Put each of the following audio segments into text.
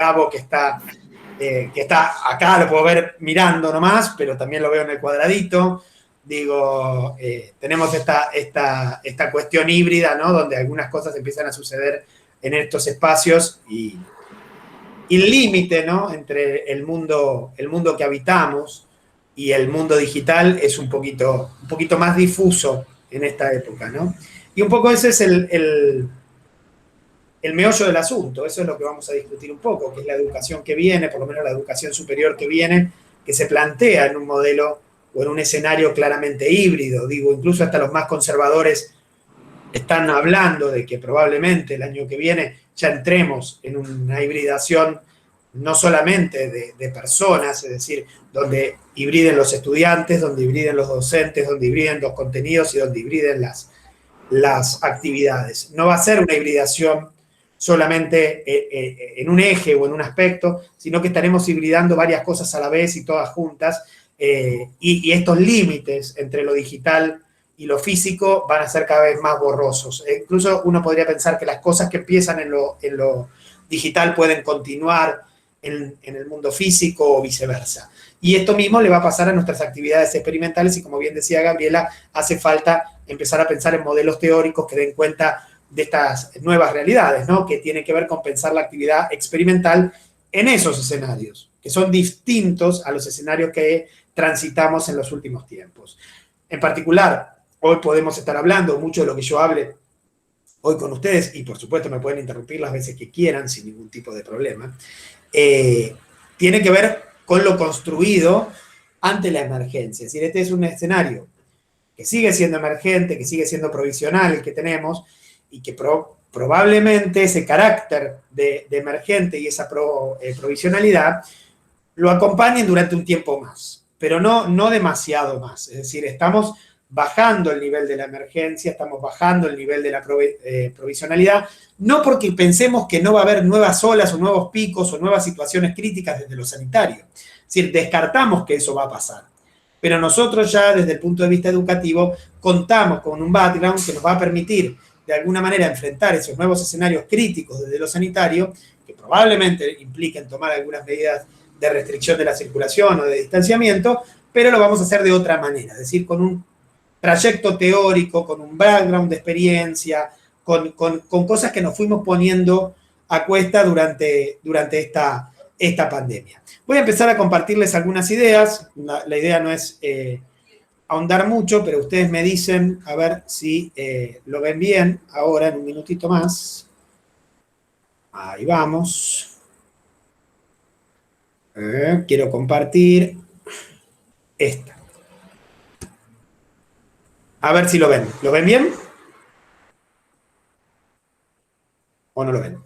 Gabo, que está acá, lo puedo ver mirando nomás, pero también lo veo en el cuadradito. Digo, tenemos esta cuestión híbrida, ¿no? Donde algunas cosas empiezan a suceder en estos espacios y el límite, ¿no? Entre el mundo que habitamos y el mundo digital es un poquito más difuso en esta época, ¿no? Y un poco ese es el meollo del asunto, eso es lo que vamos a discutir un poco, que es la educación que viene, por lo menos la educación superior que viene, que se plantea en un modelo o en un escenario claramente híbrido. Digo, incluso hasta los más conservadores están hablando de que probablemente el año que viene ya entremos en una hibridación no solamente de personas, es decir, donde hibriden los estudiantes, donde hibriden los docentes, donde hibriden los contenidos y donde hibriden las actividades. No va a ser una hibridación solamente en un eje o en un aspecto, sino que estaremos hibridando varias cosas a la vez y todas juntas, y estos límites entre lo digital y lo físico van a ser cada vez más borrosos. Incluso uno podría pensar que las cosas que empiezan en lo digital pueden continuar en el mundo físico o viceversa. Y esto mismo le va a pasar a nuestras actividades experimentales y, como bien decía Gabriela, hace falta empezar a pensar en modelos teóricos que den cuenta de estas nuevas realidades, ¿no? Que tienen que ver con pensar la actividad experimental en esos escenarios, que son distintos a los escenarios que transitamos en los últimos tiempos. En particular, hoy podemos estar hablando, mucho de lo que yo hable hoy con ustedes, y por supuesto me pueden interrumpir las veces que quieran sin ningún tipo de problema, tiene que ver con lo construido ante la emergencia. Es decir, este es un escenario que sigue siendo emergente, que sigue siendo provisional el que tenemos, y que probablemente ese carácter de emergente y esa provisionalidad lo acompañen durante un tiempo más, pero no demasiado más. Es decir, estamos bajando el nivel de la emergencia, estamos bajando el nivel de la provisionalidad, no porque pensemos que no va a haber nuevas olas o nuevos picos o nuevas situaciones críticas desde lo sanitario. Es decir, descartamos que eso va a pasar. Pero nosotros ya desde el punto de vista educativo contamos con un background que nos va a permitir de alguna manera enfrentar esos nuevos escenarios críticos desde lo sanitario, que probablemente impliquen tomar algunas medidas de restricción de la circulación o de distanciamiento, pero lo vamos a hacer de otra manera, es decir, con un trayecto teórico, con un background de experiencia, con cosas que nos fuimos poniendo a cuesta durante esta pandemia. Voy a empezar a compartirles algunas ideas. La idea no es ahondar mucho, pero ustedes me dicen, a ver si lo ven bien ahora, en un minutito más. Ahí vamos. Quiero compartir esta. A ver si lo ven. ¿Lo ven bien? ¿O no lo ven?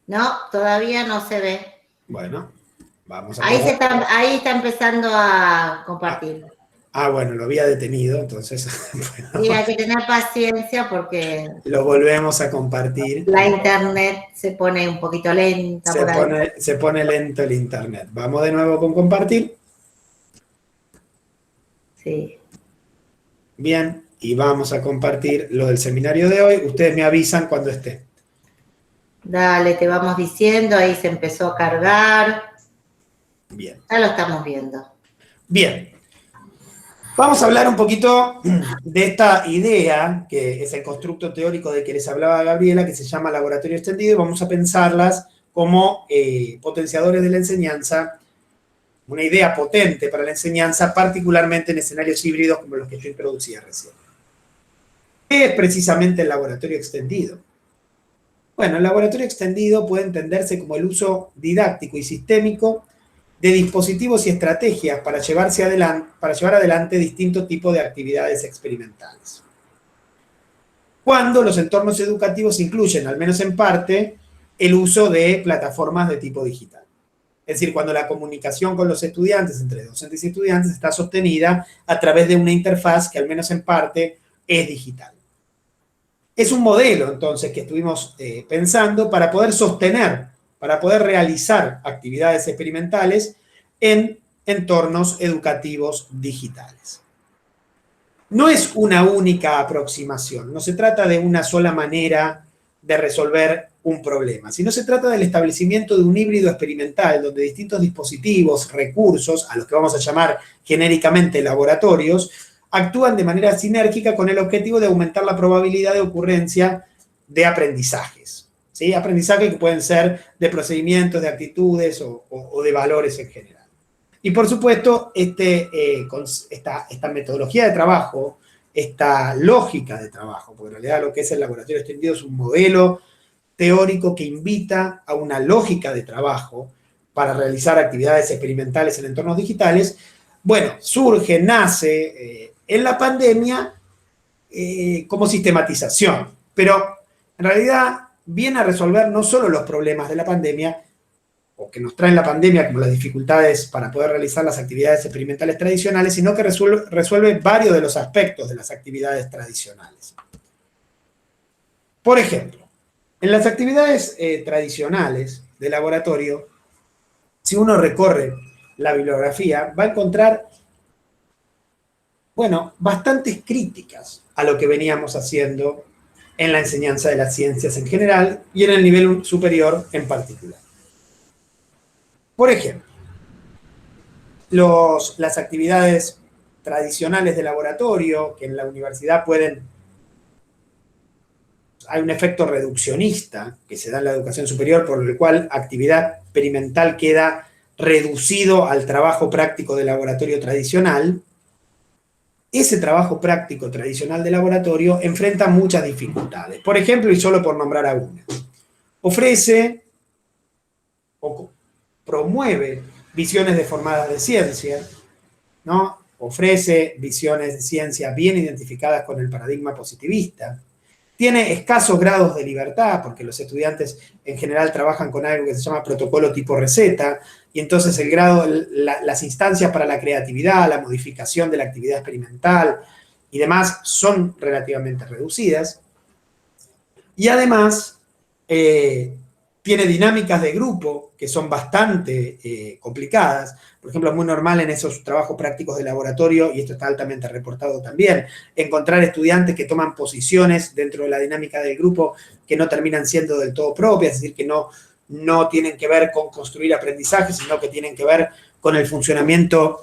No, todavía no se ve. Bueno, vamos a... Ahí está empezando a compartir. Bueno, lo había detenido, entonces... Bueno, sí, hay que tener paciencia porque... Lo volvemos a compartir. La internet se pone un poquito lenta. Se pone lento el internet. Vamos de nuevo con compartir. Sí. Bien, y vamos a compartir lo del seminario de hoy. Ustedes me avisan cuando esté. Dale, te vamos diciendo, ahí se empezó a cargar. Bien. Ya lo estamos viendo. Bien. Vamos a hablar un poquito de esta idea, que es el constructo teórico de que les hablaba Gabriela, que se llama laboratorio extendido, y vamos a pensarlas como potenciadores de la enseñanza, una idea potente para la enseñanza, particularmente en escenarios híbridos como los que yo introducía recién. ¿Qué es precisamente el laboratorio extendido? Bueno, el laboratorio extendido puede entenderse como el uso didáctico y sistémico de dispositivos y estrategias para llevar adelante distintos tipos de actividades experimentales. Cuando los entornos educativos incluyen, al menos en parte, el uso de plataformas de tipo digital. Es decir, cuando la comunicación con los estudiantes, entre docentes y estudiantes, está sostenida a través de una interfaz que, al menos en parte, es digital. Es un modelo, entonces, que estuvimos pensando para poder sostener, para poder realizar actividades experimentales en entornos educativos digitales. No es una única aproximación, no se trata de una sola manera de resolver un problema, sino se trata del establecimiento de un híbrido experimental donde distintos dispositivos, recursos, a los que vamos a llamar genéricamente laboratorios, actúan de manera sinérgica con el objetivo de aumentar la probabilidad de ocurrencia de aprendizajes, ¿sí? Aprendizajes que pueden ser de procedimientos, de actitudes o de valores en general. Y por supuesto, esta metodología de trabajo, esta lógica de trabajo, porque en realidad lo que es el laboratorio extendido es un modelo teórico que invita a una lógica de trabajo para realizar actividades experimentales en entornos digitales. Bueno, surge, nace en la pandemia como sistematización, pero en realidad viene a resolver no solo los problemas de la pandemia, o que nos traen la pandemia, como las dificultades para poder realizar las actividades experimentales tradicionales, sino que resuelve varios de los aspectos de las actividades tradicionales. Por ejemplo, en las actividades tradicionales de laboratorio, si uno recorre la bibliografía, va a encontrar, bueno, bastantes críticas a lo que veníamos haciendo en la enseñanza de las ciencias en general y en el nivel superior en particular. Por ejemplo, las actividades tradicionales de laboratorio, que en la universidad hay un efecto reduccionista que se da en la educación superior, por el cual actividad experimental queda reducido al trabajo práctico de laboratorio tradicional. Ese trabajo práctico tradicional de laboratorio enfrenta muchas dificultades. Por ejemplo, y solo por nombrar algunas, ofrece o promueve visiones deformadas de ciencia, ¿no? Ofrece visiones de ciencia bien identificadas con el paradigma positivista, tiene escasos grados de libertad, porque los estudiantes en general trabajan con algo que se llama protocolo tipo receta, y entonces las instancias para la creatividad, la modificación de la actividad experimental y demás son relativamente reducidas. Y además, tiene dinámicas de grupo que son bastante complicadas. Por ejemplo, es muy normal en esos trabajos prácticos de laboratorio, y esto está altamente reportado también, encontrar estudiantes que toman posiciones dentro de la dinámica del grupo que no terminan siendo del todo propias, es decir, que no tienen que ver con construir aprendizaje, sino que tienen que ver con el funcionamiento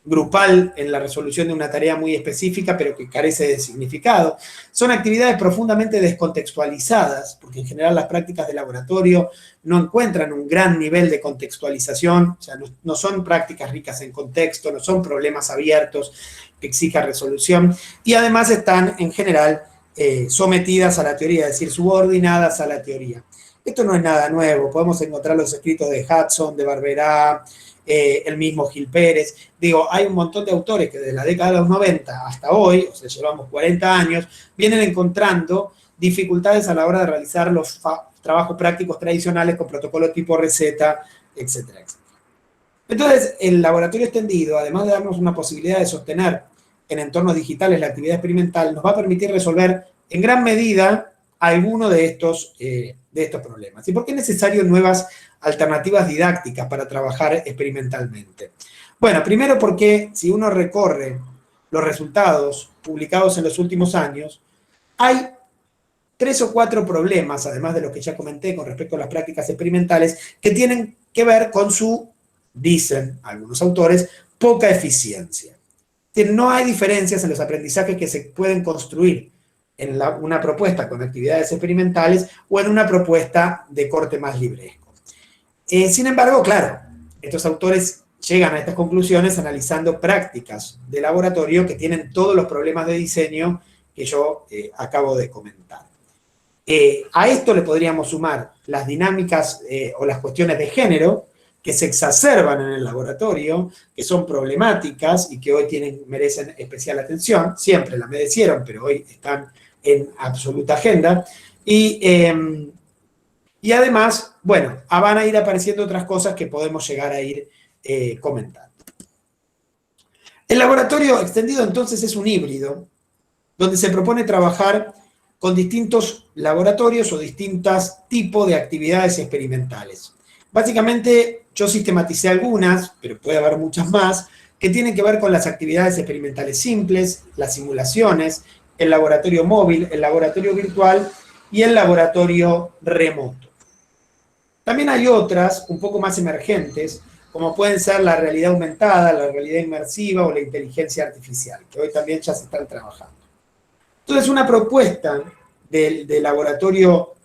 grupal en la resolución de una tarea muy específica, pero que carece de significado. Son actividades profundamente descontextualizadas, porque en general las prácticas de laboratorio no encuentran un gran nivel de contextualización, o sea, no son prácticas ricas en contexto, no son problemas abiertos que exijan resolución, y además están en general sometidas a la teoría, es decir, subordinadas a la teoría. Esto no es nada nuevo, podemos encontrar los escritos de Hudson, de Barberá, el mismo Gil Pérez. Digo, hay un montón de autores que desde la década de los 90 hasta hoy, o sea, llevamos 40 años, vienen encontrando dificultades a la hora de realizar los trabajos prácticos tradicionales con protocolo tipo receta, etcétera, etcétera. Entonces, el laboratorio extendido, además de darnos una posibilidad de sostener en entornos digitales la actividad experimental, nos va a permitir resolver en gran medida alguno de estos problemas. ¿Y por qué es necesario nuevas alternativas didácticas para trabajar experimentalmente? Bueno, primero porque si uno recorre los resultados publicados en los últimos años, hay 3 o 4 problemas, además de los que ya comenté con respecto a las prácticas experimentales, que tienen que ver con su, dicen algunos autores, poca eficiencia. Es decir, no hay diferencias en los aprendizajes que se pueden construir en una propuesta con actividades experimentales o en una propuesta de corte más libresco. Sin embargo, claro, estos autores llegan a estas conclusiones analizando prácticas de laboratorio que tienen todos los problemas de diseño que yo acabo de comentar. A esto le podríamos sumar las dinámicas o las cuestiones de género que se exacerban en el laboratorio, que son problemáticas y que hoy merecen especial atención. Siempre la merecieron, pero hoy están en absoluta agenda. Y además, bueno, van a ir apareciendo otras cosas que podemos llegar a ir comentando. El laboratorio extendido entonces es un híbrido donde se propone trabajar con distintos laboratorios o distintos tipos de actividades experimentales. Básicamente yo sistematicé algunas, pero puede haber muchas más, que tienen que ver con las actividades experimentales simples, las simulaciones, el laboratorio móvil, el laboratorio virtual y el laboratorio remoto. También hay otras, un poco más emergentes, como pueden ser la realidad aumentada, la realidad inmersiva o la inteligencia artificial, que hoy también ya se están trabajando. Entonces, una propuesta del laboratorio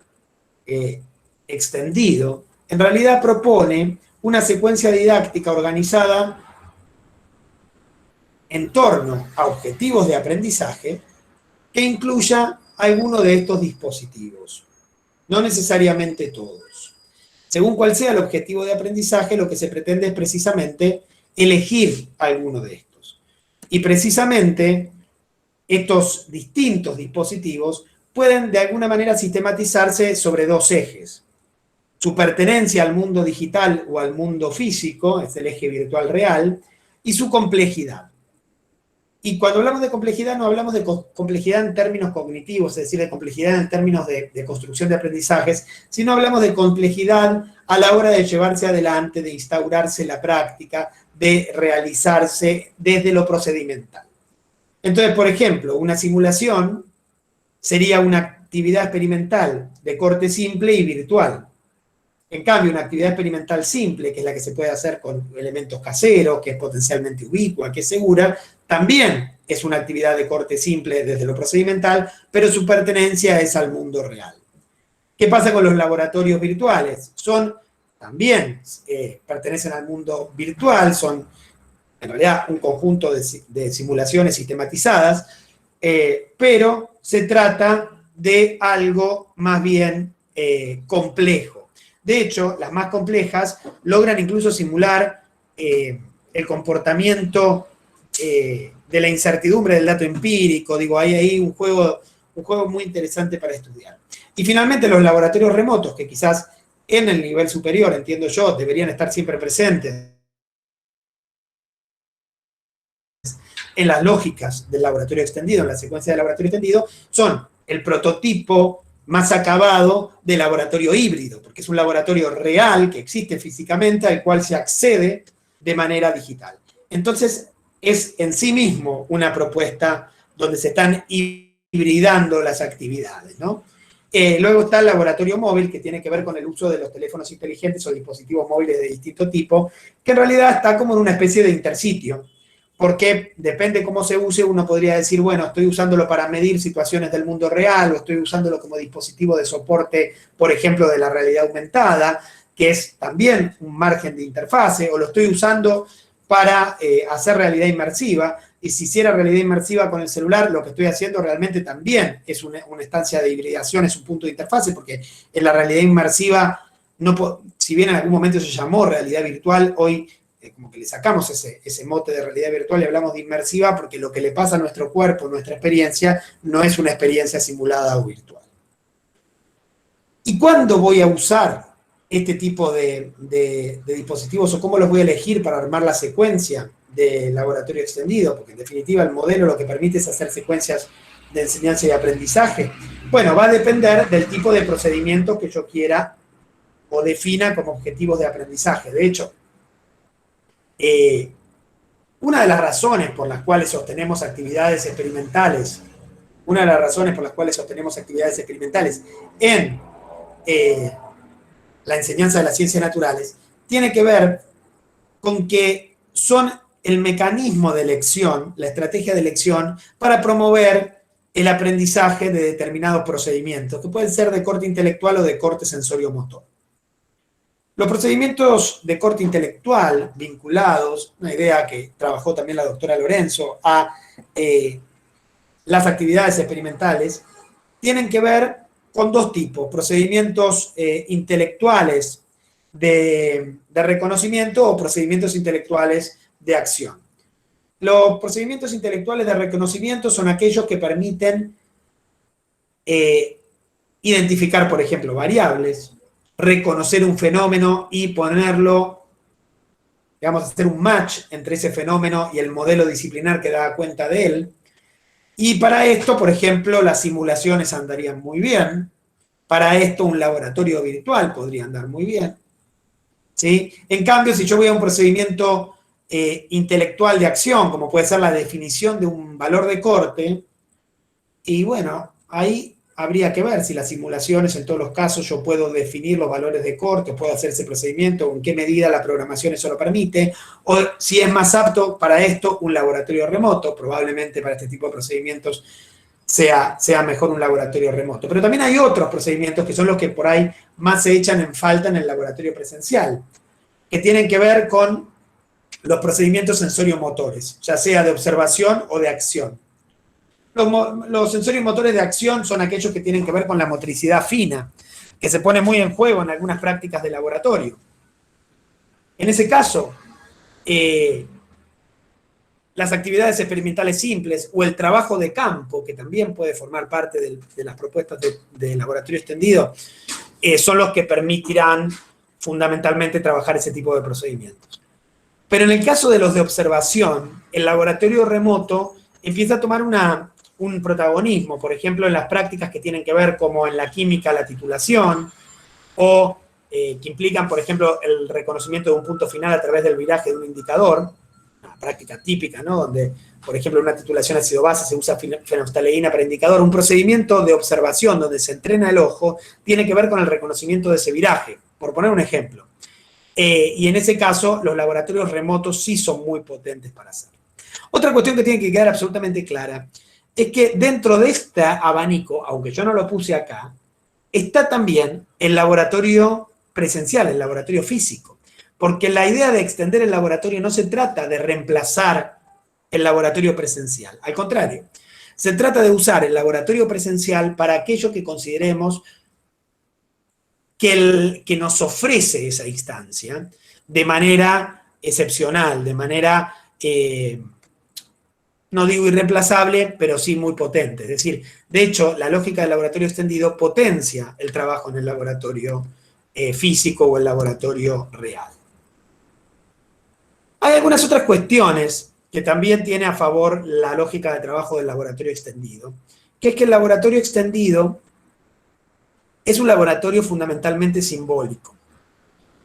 extendido, en realidad propone una secuencia didáctica organizada en torno a objetivos de aprendizaje que incluya alguno de estos dispositivos, no necesariamente todos. Según cuál sea el objetivo de aprendizaje, lo que se pretende es precisamente elegir alguno de estos. Y precisamente estos distintos dispositivos pueden de alguna manera sistematizarse sobre dos ejes. Su pertenencia al mundo digital o al mundo físico, es el eje virtual real, y su complejidad. Y cuando hablamos de complejidad, no hablamos de complejidad en términos cognitivos, es decir, de complejidad en términos de construcción de aprendizajes, sino hablamos de complejidad a la hora de llevarse adelante, de instaurarse la práctica, de realizarse desde lo procedimental. Entonces, por ejemplo, una simulación sería una actividad experimental de corte simple y virtual. En cambio, una actividad experimental simple, que es la que se puede hacer con elementos caseros, que es potencialmente ubicua, que es segura, también es una actividad de corte simple desde lo procedimental, pero su pertenencia es al mundo real. ¿Qué pasa con los laboratorios virtuales? También pertenecen al mundo virtual, son en realidad un conjunto de simulaciones sistematizadas, pero se trata de algo más bien complejo. De hecho, las más complejas logran incluso simular el comportamiento de la incertidumbre del dato empírico. Digo, hay ahí un juego muy interesante para estudiar. Y finalmente los laboratorios remotos, que quizás en el nivel superior, entiendo yo, deberían estar siempre presentes en las lógicas del laboratorio extendido, en la secuencia del laboratorio extendido, son el prototipo más acabado de laboratorio híbrido, porque es un laboratorio real que existe físicamente al cual se accede de manera digital. Entonces, es en sí mismo una propuesta donde se están hibridando las actividades, ¿no? Luego está el laboratorio móvil, que tiene que ver con el uso de los teléfonos inteligentes o dispositivos móviles de distinto tipo, que en realidad está como en una especie de intersitio, porque depende cómo se use, uno podría decir, bueno, estoy usándolo para medir situaciones del mundo real, o estoy usándolo como dispositivo de soporte, por ejemplo, de la realidad aumentada, que es también un margen de interfase, o lo estoy usando para hacer realidad inmersiva, y si hiciera realidad inmersiva con el celular, lo que estoy haciendo realmente también es una estancia de hibridación, es un punto de interfase, porque en la realidad inmersiva, si bien en algún momento se llamó realidad virtual, hoy como que le sacamos ese mote de realidad virtual y hablamos de inmersiva porque lo que le pasa a nuestro cuerpo, nuestra experiencia, no es una experiencia simulada o virtual. ¿Y cuándo voy a usar este tipo de dispositivos o cómo los voy a elegir para armar la secuencia de laboratorio extendido? Porque en definitiva el modelo lo que permite es hacer secuencias de enseñanza y aprendizaje. Bueno, va a depender del tipo de procedimiento que yo quiera o defina como objetivos de aprendizaje. De hecho, una de las razones por las cuales sostenemos actividades experimentales, en la enseñanza de las ciencias naturales, tiene que ver con que son el mecanismo de elección, la estrategia de elección para promover el aprendizaje de determinados procedimientos, que pueden ser de corte intelectual o de corte sensorio-motor. Los procedimientos de corte intelectual vinculados, una idea que trabajó también la doctora Lorenzo, a las actividades experimentales, tienen que ver con dos tipos, procedimientos intelectuales de reconocimiento o procedimientos intelectuales de acción. Los procedimientos intelectuales de reconocimiento son aquellos que permiten identificar, por ejemplo, variables, reconocer un fenómeno y ponerlo, digamos, hacer un match entre ese fenómeno y el modelo disciplinar que da cuenta de él. Y para esto, por ejemplo, las simulaciones andarían muy bien. Para esto, un laboratorio virtual podría andar muy bien. ¿Sí? En cambio, si yo voy a un procedimiento intelectual de acción, como puede ser la definición de un valor de corte, y bueno, ahí habría que ver si las simulaciones, en todos los casos, yo puedo definir los valores de corte, puedo hacer ese procedimiento, o en qué medida la programación eso lo permite, o si es más apto para esto un laboratorio remoto, probablemente para este tipo de procedimientos sea mejor un laboratorio remoto. Pero también hay otros procedimientos que son los que por ahí más se echan en falta en el laboratorio presencial, que tienen que ver con los procedimientos sensorio-motores, ya sea de observación o de acción. Los sensorios motores de acción son aquellos que tienen que ver con la motricidad fina, que se pone muy en juego en algunas prácticas de laboratorio. En ese caso, las actividades experimentales simples o el trabajo de campo, que también puede formar parte de las propuestas de laboratorio extendido, son los que permitirán fundamentalmente trabajar ese tipo de procedimientos. Pero en el caso de los de observación, el laboratorio remoto empieza a tomar un protagonismo, por ejemplo, en las prácticas que tienen que ver como en la química la titulación, o que implican, por ejemplo, el reconocimiento de un punto final a través del viraje de un indicador, una práctica típica, ¿no? Donde, por ejemplo, en una titulación ácido-base se usa fenolftaleína para indicador. Un procedimiento de observación donde se entrena el ojo tiene que ver con el reconocimiento de ese viraje, por poner un ejemplo. Y en ese caso, los laboratorios remotos sí son muy potentes para hacerlo. Otra cuestión que tiene que quedar absolutamente clara es que dentro de este abanico, aunque yo no lo puse acá, está también el laboratorio presencial, el laboratorio físico. Porque la idea de extender el laboratorio no se trata de reemplazar el laboratorio presencial. Al contrario, se trata de usar el laboratorio presencial para aquello que consideremos que nos ofrece esa instancia de manera excepcional, de manera, no digo irreemplazable, pero sí muy potente. Es decir, de hecho, la lógica del laboratorio extendido potencia el trabajo en el laboratorio físico o el laboratorio real. Hay algunas otras cuestiones que también tiene a favor la lógica de trabajo del laboratorio extendido, que es que el laboratorio extendido es un laboratorio fundamentalmente simbólico,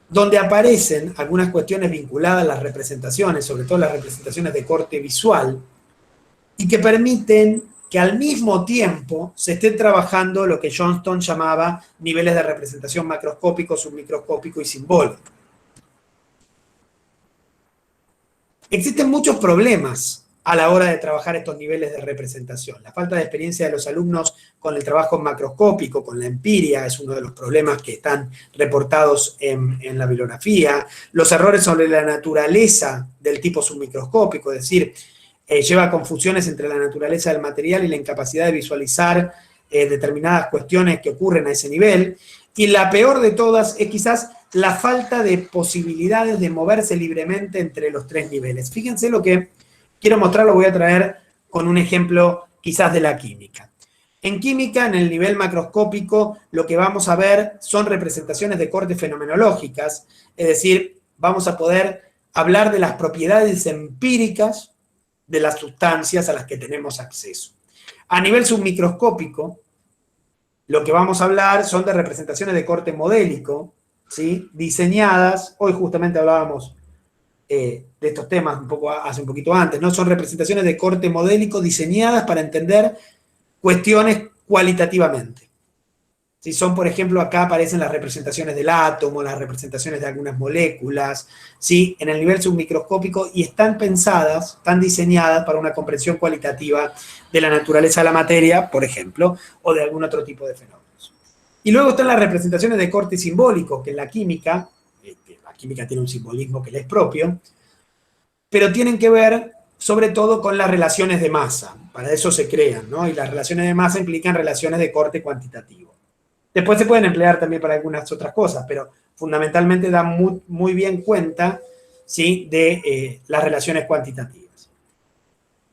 donde aparecen algunas cuestiones vinculadas a las representaciones, sobre todo las representaciones de corte visual, y que permiten que al mismo tiempo se esté trabajando lo que Johnston llamaba niveles de representación macroscópico, submicroscópico y simbólico. Existen muchos problemas a la hora de trabajar estos niveles de representación. La falta de experiencia de los alumnos con el trabajo macroscópico, con la empiria, es uno de los problemas que están reportados en la bibliografía. Los errores sobre la naturaleza del tipo submicroscópico, es decir, lleva a confusiones entre la naturaleza del material y la incapacidad de visualizar determinadas cuestiones que ocurren a ese nivel. Y la peor de todas es quizás la falta de posibilidades de moverse libremente entre los tres niveles. Fíjense lo que quiero mostrar, lo voy a traer con un ejemplo quizás de la química. En química, en el nivel macroscópico, lo que vamos a ver son representaciones de corte fenomenológicas, es decir, vamos a poder hablar de las propiedades empíricas de las sustancias a las que tenemos acceso. A nivel submicroscópico, lo que vamos a hablar son de representaciones de corte modélico, ¿sí? Diseñadas, hoy justamente hablábamos de estos temas hace un poquito antes, ¿no? Son representaciones de corte modélico diseñadas para entender cuestiones cualitativamente. Si son, por ejemplo, acá aparecen las representaciones del átomo, las representaciones de algunas moléculas, ¿sí? En el nivel submicroscópico, y están pensadas, están diseñadas para una comprensión cualitativa de la naturaleza de la materia, por ejemplo, o de algún otro tipo de fenómenos. Y luego están las representaciones de corte simbólico, que en la química tiene un simbolismo que le es propio, pero tienen que ver sobre todo con las relaciones de masa. Para eso se crean, ¿no? Y las relaciones de masa implican relaciones de corte cuantitativo. Después se pueden emplear también para algunas otras cosas, pero fundamentalmente dan muy bien cuenta, ¿sí? De las relaciones cuantitativas.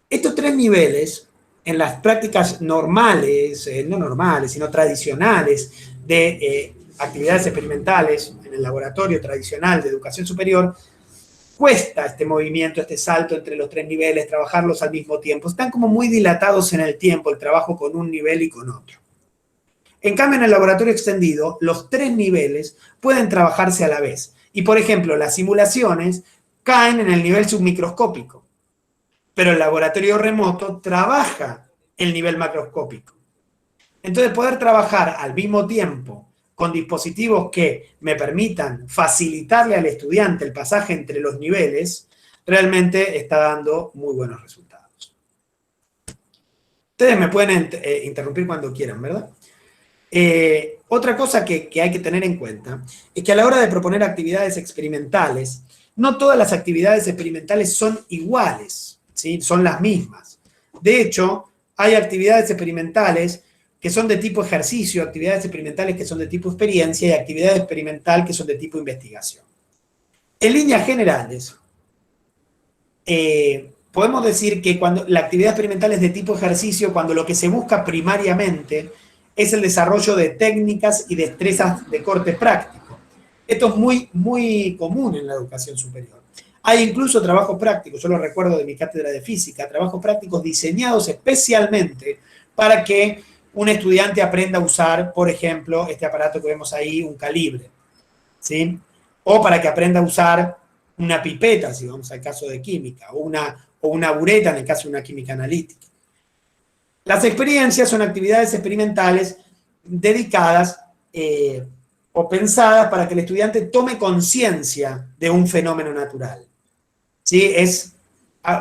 Estos tres niveles, en las prácticas normales, no normales, sino tradicionales, de actividades experimentales en el laboratorio tradicional de educación superior, cuesta este movimiento, este salto entre los tres niveles, trabajarlos al mismo tiempo. Están como muy dilatados en el tiempo, el trabajo con un nivel y con otro. En cambio, en el laboratorio extendido, los tres niveles pueden trabajarse a la vez. Y, por ejemplo, las simulaciones caen en el nivel submicroscópico, pero el laboratorio remoto trabaja el nivel macroscópico. Entonces, poder trabajar al mismo tiempo con dispositivos que me permitan facilitarle al estudiante el pasaje entre los niveles, realmente está dando muy buenos resultados. Ustedes me pueden interrumpir cuando quieran, ¿verdad? Otra cosa que hay que tener en cuenta es que a la hora de proponer actividades experimentales, no todas las actividades experimentales son iguales, ¿sí? Son las mismas. De hecho, hay actividades experimentales que son de tipo ejercicio, actividades experimentales que son de tipo experiencia y actividades experimentales que son de tipo investigación. En líneas generales, podemos decir que cuando la actividad experimental es de tipo ejercicio, cuando lo que se busca primariamente es el desarrollo de técnicas y destrezas de corte práctico. Esto es muy común en la educación superior. Hay incluso trabajos prácticos, yo lo recuerdo de mi cátedra de física, trabajos prácticos diseñados especialmente para que un estudiante aprenda a usar, por ejemplo, este aparato que vemos ahí, un calibre, ¿sí? O para que aprenda a usar una pipeta, si vamos al caso de química, o una bureta en el caso de una química analítica. Las experiencias son actividades experimentales dedicadas o pensadas para que el estudiante tome conciencia de un fenómeno natural. ¿Sí? Es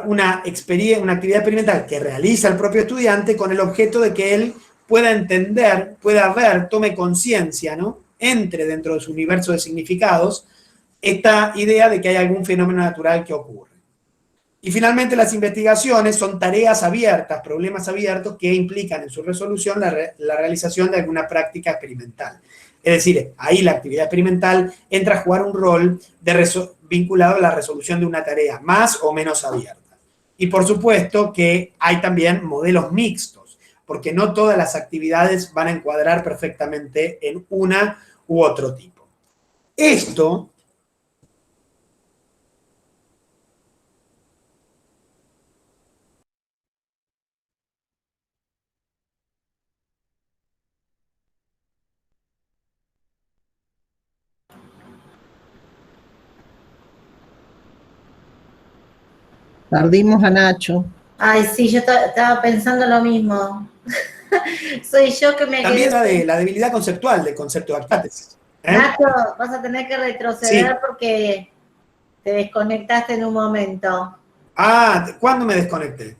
una actividad experimental que realiza el propio estudiante con el objeto de que él pueda entender, pueda ver, tome conciencia, ¿no? Entre dentro de su universo de significados esta idea de que hay algún fenómeno natural que ocurre. Y finalmente las investigaciones son tareas abiertas, problemas abiertos que implican en su resolución la realización de alguna práctica experimental. Es decir, ahí la actividad experimental entra a jugar un rol vinculado a la resolución de una tarea más o menos abierta. Y por supuesto que hay también modelos mixtos, porque no todas las actividades van a encuadrar perfectamente en una u otro tipo. Esto Perdimos a Nacho. Ay, sí, yo estaba pensando lo mismo. Soy yo que me también quedé. de la debilidad conceptual del concepto de actátesis. Nacho, vas a tener que retroceder Sí. porque te desconectaste en un momento. Ah, ¿cuándo me desconecté?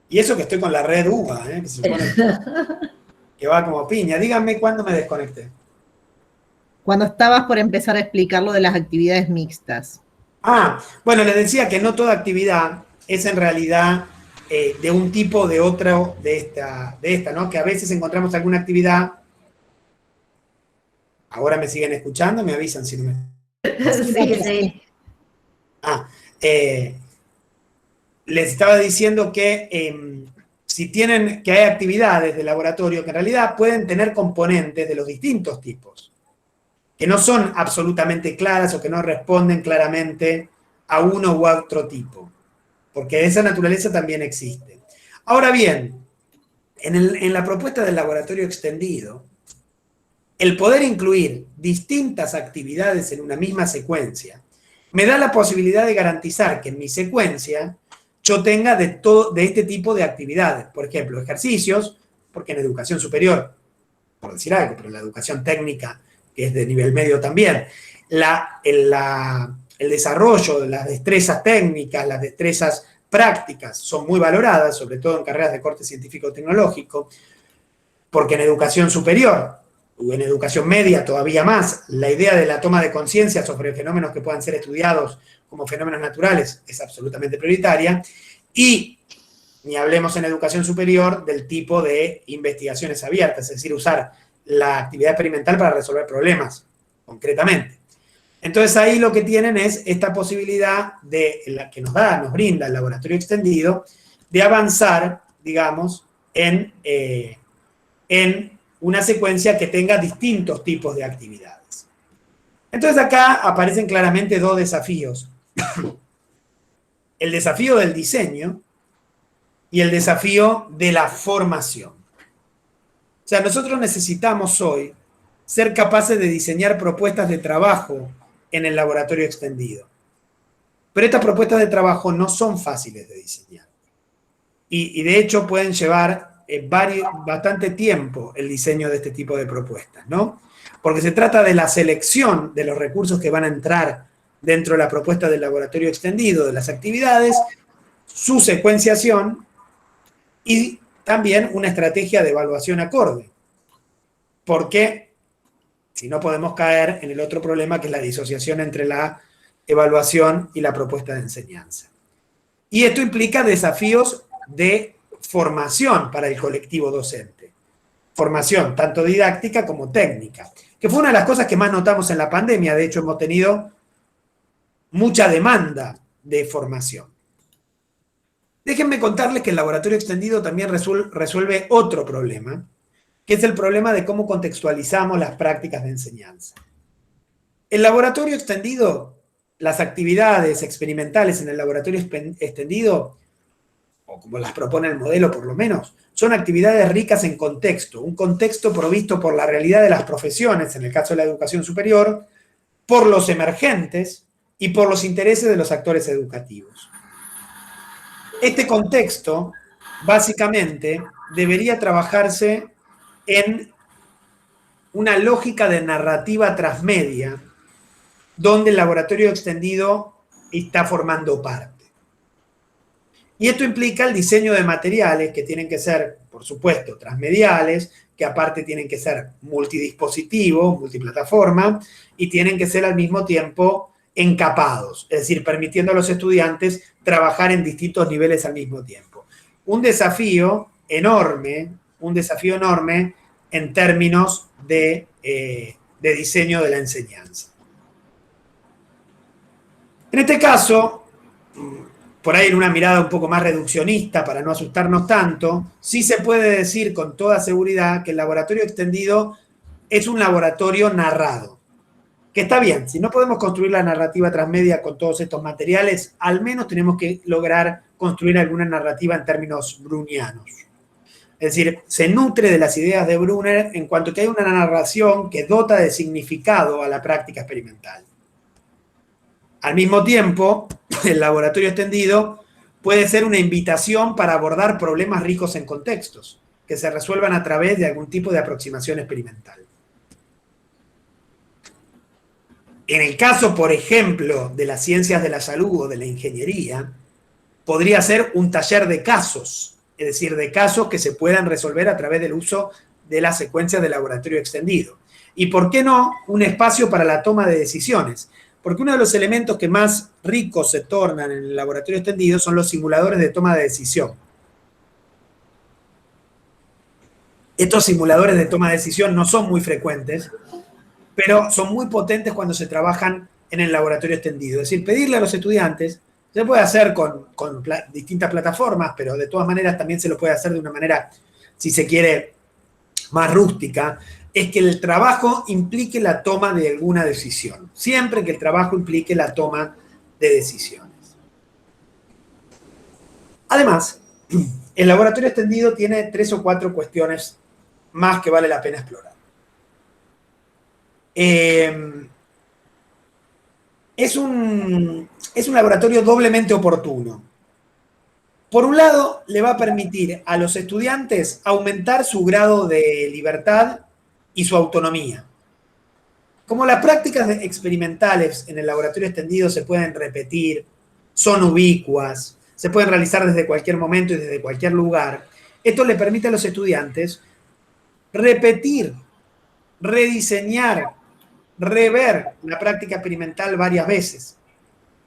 Y eso que estoy con la red UBA, que se supone que va como piña. Díganme cuándo me desconecté. Cuando estabas por empezar a explicar lo de las actividades mixtas. Ah, bueno, les decía que no toda actividad es en realidad de un tipo o de otro de esta, ¿no? Que a veces encontramos alguna actividad. Ahora me siguen escuchando, me avisan si no me. Sí. Ah, les estaba diciendo que si tienen, que hay actividades de laboratorio que en realidad pueden tener componentes de los distintos tipos, que no son absolutamente claras o que no responden claramente a uno u otro tipo, porque esa naturaleza también existe. Ahora bien, en la propuesta del laboratorio extendido, el poder incluir distintas actividades en una misma secuencia me da la posibilidad de garantizar que en mi secuencia yo tenga de este tipo de actividades. Por ejemplo, ejercicios, porque en educación superior, por decir algo, pero en la educación técnica, que es de nivel medio también, el desarrollo de las destrezas técnicas, las destrezas prácticas son muy valoradas, sobre todo en carreras de corte científico-tecnológico, porque en educación superior o en educación media todavía más, la idea de la toma de conciencia sobre fenómenos que puedan ser estudiados como fenómenos naturales es absolutamente prioritaria, y ni hablemos en educación superior del tipo de investigaciones abiertas, es decir, usar la actividad experimental para resolver problemas, concretamente. Entonces ahí lo que tienen es esta posibilidad de la que nos brinda el laboratorio extendido, de avanzar, digamos, en una secuencia que tenga distintos tipos de actividades. Entonces acá aparecen claramente dos desafíos. El desafío del diseño y el desafío de la formación. O sea, nosotros necesitamos hoy ser capaces de diseñar propuestas de trabajo en el laboratorio extendido. Pero estas propuestas de trabajo no son fáciles de diseñar. Y de hecho pueden llevar bastante tiempo el diseño de este tipo de propuestas, ¿no? Porque se trata de la selección de los recursos que van a entrar dentro de la propuesta del laboratorio extendido, de las actividades, su secuenciación y también una estrategia de evaluación acorde. Porque si no podemos caer en el otro problema que es la disociación entre la evaluación y la propuesta de enseñanza. Y esto implica desafíos de formación para el colectivo docente. Formación tanto didáctica como técnica, que fue una de las cosas que más notamos en la pandemia. De hecho, hemos tenido mucha demanda de formación. Déjenme contarles que el laboratorio extendido también resuelve otro problema, que es el problema de cómo contextualizamos las prácticas de enseñanza. El laboratorio extendido, las actividades experimentales en el laboratorio extendido, o como las propone el modelo por lo menos, son actividades ricas en contexto, un contexto provisto por la realidad de las profesiones, en el caso de la educación superior, por los emergentes y por los intereses de los actores educativos. Este contexto, básicamente, debería trabajarse en una lógica de narrativa transmedia, donde el laboratorio extendido está formando parte. Y esto implica el diseño de materiales que tienen que ser, por supuesto, transmediales, que aparte tienen que ser multidispositivos, multiplataforma, y tienen que ser al mismo tiempo encapados, es decir, permitiendo a los estudiantes trabajar en distintos niveles al mismo tiempo. Un desafío enorme en términos de diseño de la enseñanza. En este caso, por ahí en una mirada un poco más reduccionista, para no asustarnos tanto, sí se puede decir con toda seguridad que el laboratorio extendido es un laboratorio narrado. Que está bien, si no podemos construir la narrativa transmedia con todos estos materiales, al menos tenemos que lograr construir alguna narrativa en términos brunianos. Es decir, se nutre de las ideas de Brunner en cuanto que hay una narración que dota de significado a la práctica experimental. Al mismo tiempo, el laboratorio extendido puede ser una invitación para abordar problemas ricos en contextos, que se resuelvan a través de algún tipo de aproximación experimental. En el caso, por ejemplo, de las ciencias de la salud o de la ingeniería, podría ser un taller de casos, es decir, de casos que se puedan resolver a través del uso de las secuencias de laboratorio extendido. Y, ¿por qué no?, un espacio para la toma de decisiones. Porque uno de los elementos que más ricos se tornan en el laboratorio extendido son los simuladores de toma de decisión. Estos simuladores de toma de decisión no son muy frecuentes, pero son muy potentes cuando se trabajan en el laboratorio extendido. Es decir, pedirle a los estudiantes, se puede hacer con distintas plataformas, pero de todas maneras también se lo puede hacer de una manera, si se quiere, más rústica, es que el trabajo implique la toma de alguna decisión. Siempre que el trabajo implique la toma de decisiones. Además, el laboratorio extendido tiene 3 o 4 cuestiones más que vale la pena explorar. Es un laboratorio doblemente oportuno. Por un lado, le va a permitir a los estudiantes aumentar su grado de libertad y su autonomía. Como las prácticas experimentales en el laboratorio extendido se pueden repetir, son ubicuas, se pueden realizar desde cualquier momento y desde cualquier lugar, esto le permite a los estudiantes repetir, rediseñar, rever la práctica experimental varias veces.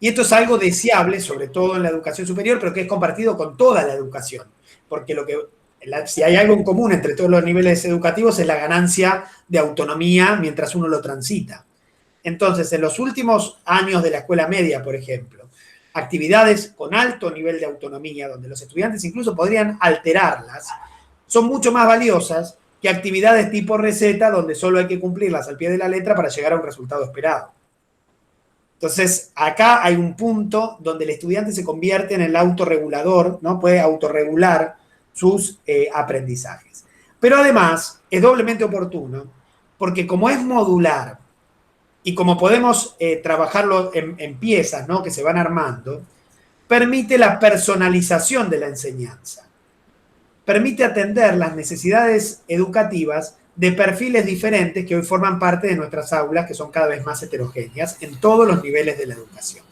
Y esto es algo deseable, sobre todo en la educación superior, pero que es compartido con toda la educación. Porque si hay algo en común entre todos los niveles educativos es la ganancia de autonomía mientras uno lo transita. Entonces, en los últimos años de la escuela media, por ejemplo, actividades con alto nivel de autonomía, donde los estudiantes incluso podrían alterarlas, son mucho más valiosas que actividades tipo receta, donde solo hay que cumplirlas al pie de la letra para llegar a un resultado esperado. Entonces, acá hay un punto donde el estudiante se convierte en el autorregulador, ¿no? Puede autorregular sus aprendizajes. Pero además, es doblemente oportuno, porque como es modular y como podemos trabajarlo en piezas, ¿no?, que se van armando, permite la personalización de la enseñanza. permite atender las necesidades educativas de perfiles diferentes que hoy forman parte de nuestras aulas, que son cada vez más heterogéneas en todos los niveles de la educación.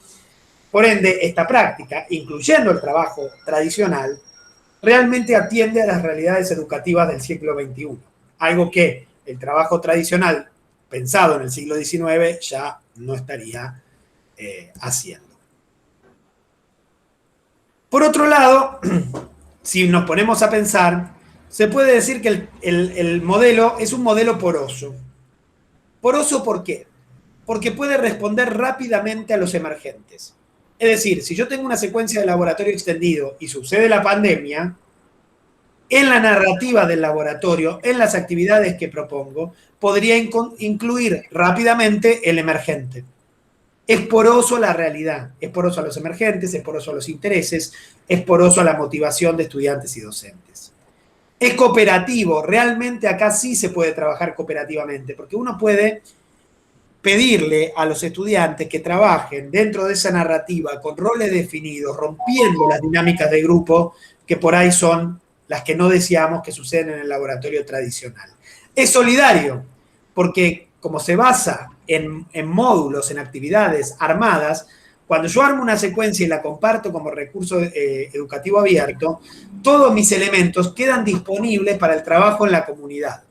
Por ende, esta práctica, incluyendo el trabajo tradicional, realmente atiende a las realidades educativas del siglo XXI, algo que el trabajo tradicional pensado en el siglo XIX ya no estaría haciendo. Por otro lado, si nos ponemos a pensar, se puede decir que el modelo es un modelo poroso. ¿Poroso por qué? Porque puede responder rápidamente a los emergentes. Es decir, si yo tengo una secuencia de laboratorio extendido y sucede la pandemia, en la narrativa del laboratorio, en las actividades que propongo, podría incluir rápidamente el emergente. Es poroso la realidad, es poroso a los emergentes, es poroso a los intereses, es poroso a la motivación de estudiantes y docentes. Es cooperativo, realmente acá sí se puede trabajar cooperativamente, porque uno puede pedirle a los estudiantes que trabajen dentro de esa narrativa con roles definidos, rompiendo las dinámicas de grupo que por ahí son las que no deseamos que suceden en el laboratorio tradicional. Es solidario, porque como se basa en módulos, en actividades armadas, cuando yo armo una secuencia y la comparto como recurso educativo abierto, todos mis elementos quedan disponibles para el trabajo en la comunidad.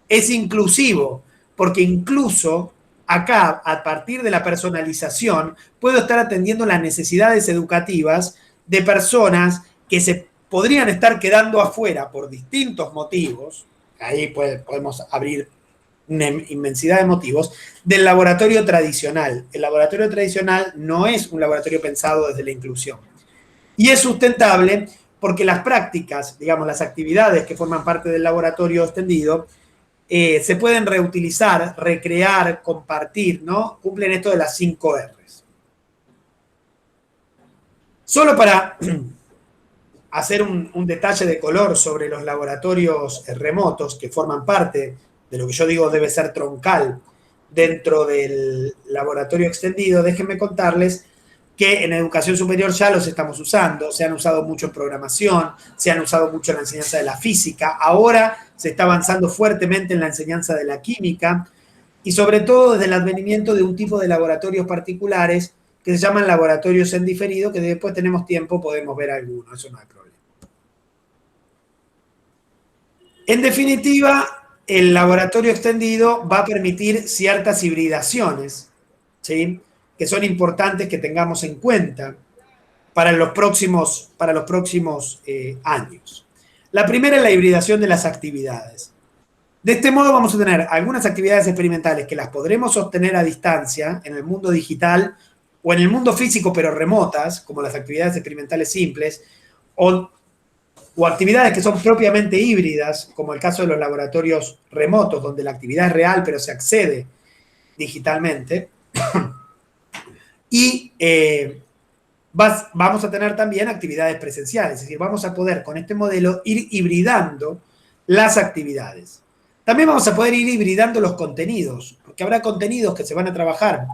Es inclusivo, porque incluso acá, a partir de la personalización, puedo estar atendiendo las necesidades educativas de personas que se podrían estar quedando afuera por distintos motivos, ahí podemos abrir una inmensidad de motivos, del laboratorio tradicional. El laboratorio tradicional no es un laboratorio pensado desde la inclusión. Y es sustentable porque las prácticas, digamos, las actividades que forman parte del laboratorio extendido, se pueden reutilizar, recrear, compartir, ¿no? Cumplen esto de las 5 R's. Solo para hacer un detalle de color sobre los laboratorios remotos que forman parte de lo que yo digo debe ser troncal dentro del laboratorio extendido, déjenme contarles que en educación superior ya los estamos usando, se han usado mucho en programación, se han usado mucho en la enseñanza de la física, ahora se está avanzando fuertemente en la enseñanza de la química y sobre todo desde el advenimiento de un tipo de laboratorios particulares que se llaman laboratorios en diferido, que después tenemos tiempo, podemos ver algunos, eso no hay problema. En definitiva, el laboratorio extendido va a permitir ciertas hibridaciones, ¿sí?, que son importantes que tengamos en cuenta para los próximos años. La primera es la hibridación de las actividades. De este modo vamos a tener algunas actividades experimentales que las podremos sostener a distancia en el mundo digital o en el mundo físico pero remotas, como las actividades experimentales simples, o actividades que son propiamente híbridas, como el caso de los laboratorios remotos, donde la actividad es real pero se accede digitalmente. Y vamos a tener también actividades presenciales, es decir, vamos a poder con este modelo ir hibridando las actividades. También vamos a poder ir hibridando los contenidos, porque habrá contenidos que se van a trabajar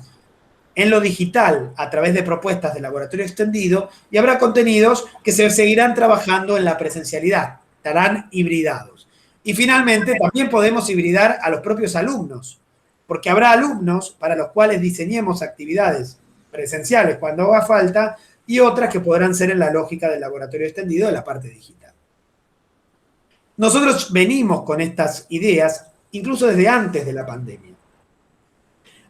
en lo digital a través de propuestas de laboratorio extendido y habrá contenidos que se seguirán trabajando en la presencialidad, estarán hibridados. Y finalmente también podemos hibridar a los propios alumnos, porque habrá alumnos para los cuales diseñemos actividades presenciales cuando haga falta y otras que podrán ser en la lógica del laboratorio extendido de la parte digital. Nosotros venimos con estas ideas incluso desde antes de la pandemia.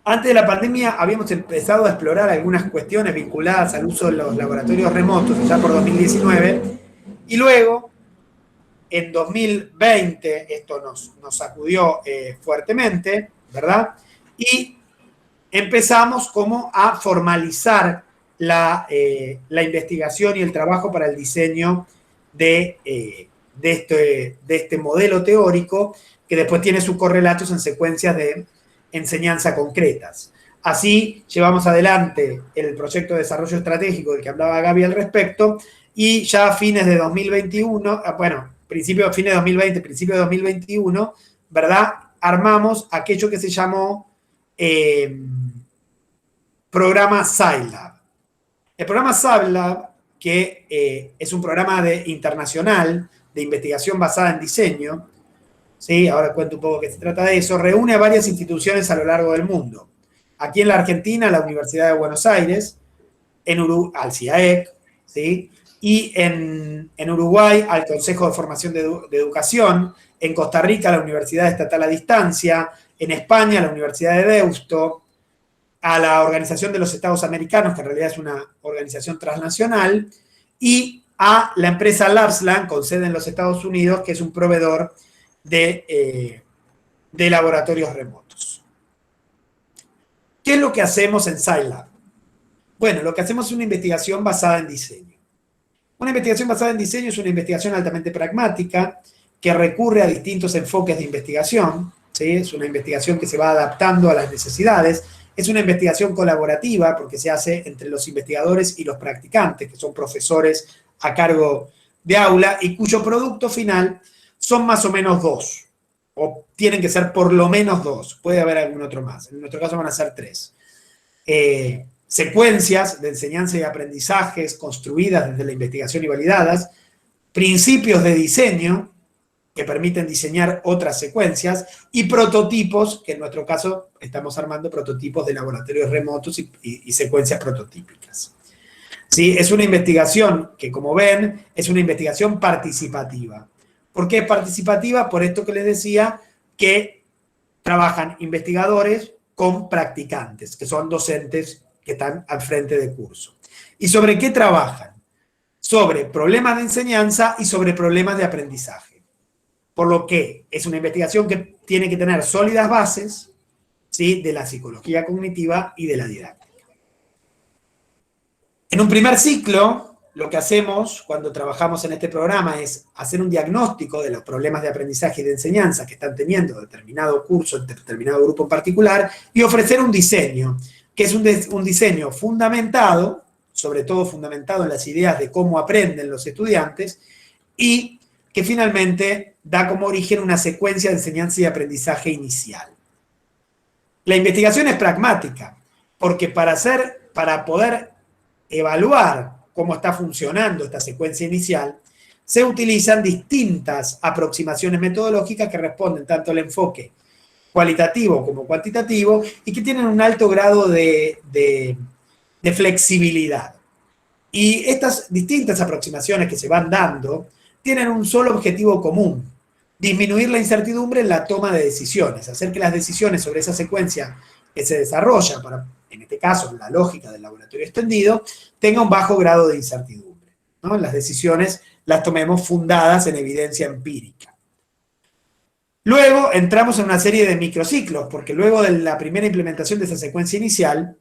Antes de la pandemia habíamos empezado a explorar algunas cuestiones vinculadas al uso de los laboratorios remotos, ya por 2019, y luego, en 2020, esto nos sacudió fuertemente, ¿verdad? Y empezamos como a formalizar la investigación y el trabajo para el diseño de este modelo teórico que después tiene sus correlatos en secuencias de enseñanza concretas. Así llevamos adelante el proyecto de desarrollo estratégico del que hablaba Gaby al respecto y ya a fines de 2021, bueno, fines de 2020, principio de 2021, ¿verdad? Armamos aquello que se llamó programa Scilab. El programa Scilab, que es un programa internacional de investigación basada en diseño, ¿sí? Ahora cuento un poco qué se trata de eso, reúne a varias instituciones a lo largo del mundo. Aquí en la Argentina, la Universidad de Buenos Aires, al CIAEC, ¿sí? Y en Uruguay, al Consejo de Formación de Educación, en Costa Rica, la Universidad Estatal a Distancia, en España, la Universidad de Deusto, a la Organización de los Estados Americanos, que en realidad es una organización transnacional, y a la empresa Lapsland, con sede en los Estados Unidos, que es un proveedor de laboratorios remotos. ¿Qué es lo que hacemos en SciLab? Bueno, lo que hacemos es una investigación basada en diseño. Una investigación basada en diseño es una investigación altamente pragmática que recurre a distintos enfoques de investigación, ¿sí? Es una investigación que se va adaptando a las necesidades. Es una investigación colaborativa porque se hace entre los investigadores y los practicantes, que son profesores a cargo de aula y cuyo producto final son más o menos 2, o tienen que ser por lo menos 2, puede haber algún otro más. En nuestro caso van a ser 3. Secuencias de enseñanza y aprendizajes construidas desde la investigación y validadas, principios de diseño que permiten diseñar otras secuencias y prototipos, que en nuestro caso estamos armando prototipos de laboratorios remotos y secuencias prototípicas. ¿Sí? Es una investigación que, como ven, es una investigación participativa. ¿Por qué es participativa? Por esto que les decía, que trabajan investigadores con practicantes, que son docentes que están al frente del curso. ¿Y sobre qué trabajan? Sobre problemas de enseñanza y sobre problemas de aprendizaje. Por lo que es una investigación que tiene que tener sólidas bases, ¿sí? De la psicología cognitiva y de la didáctica. En un primer ciclo, lo que hacemos cuando trabajamos en este programa es hacer un diagnóstico de los problemas de aprendizaje y de enseñanza que están teniendo determinado curso, determinado grupo en particular, y ofrecer un diseño, que es un diseño fundamentado, sobre todo fundamentado en las ideas de cómo aprenden los estudiantes, y que finalmente da como origen una secuencia de enseñanza y aprendizaje inicial. La investigación es pragmática, porque para poder evaluar cómo está funcionando esta secuencia inicial, se utilizan distintas aproximaciones metodológicas que responden tanto al enfoque cualitativo como cuantitativo y que tienen un alto grado de flexibilidad. Y estas distintas aproximaciones que se van dando tienen un solo objetivo común: disminuir la incertidumbre en la toma de decisiones, hacer que las decisiones sobre esa secuencia que se desarrolla para, en este caso, la lógica del laboratorio extendido, tenga un bajo grado de incertidumbre, ¿no? Las decisiones las tomemos fundadas en evidencia empírica. Luego entramos en una serie de microciclos, porque luego de la primera implementación de esa secuencia inicial,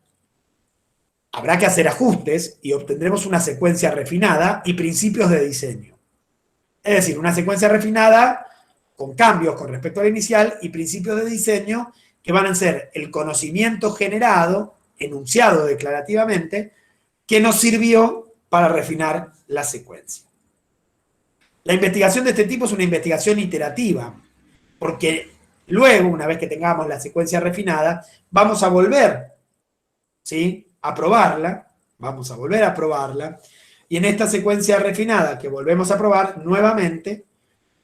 habrá que hacer ajustes y obtendremos una secuencia refinada y principios de diseño. Es decir, una secuencia refinada con cambios con respecto a la inicial y principios de diseño que van a ser el conocimiento generado, enunciado declarativamente, que nos sirvió para refinar la secuencia. La investigación de este tipo es una investigación iterativa, porque luego, una vez que tengamos la secuencia refinada, vamos a volver, ¿sí?, a probarla, vamos a volver a probarla, y en esta secuencia refinada que volvemos a probar nuevamente,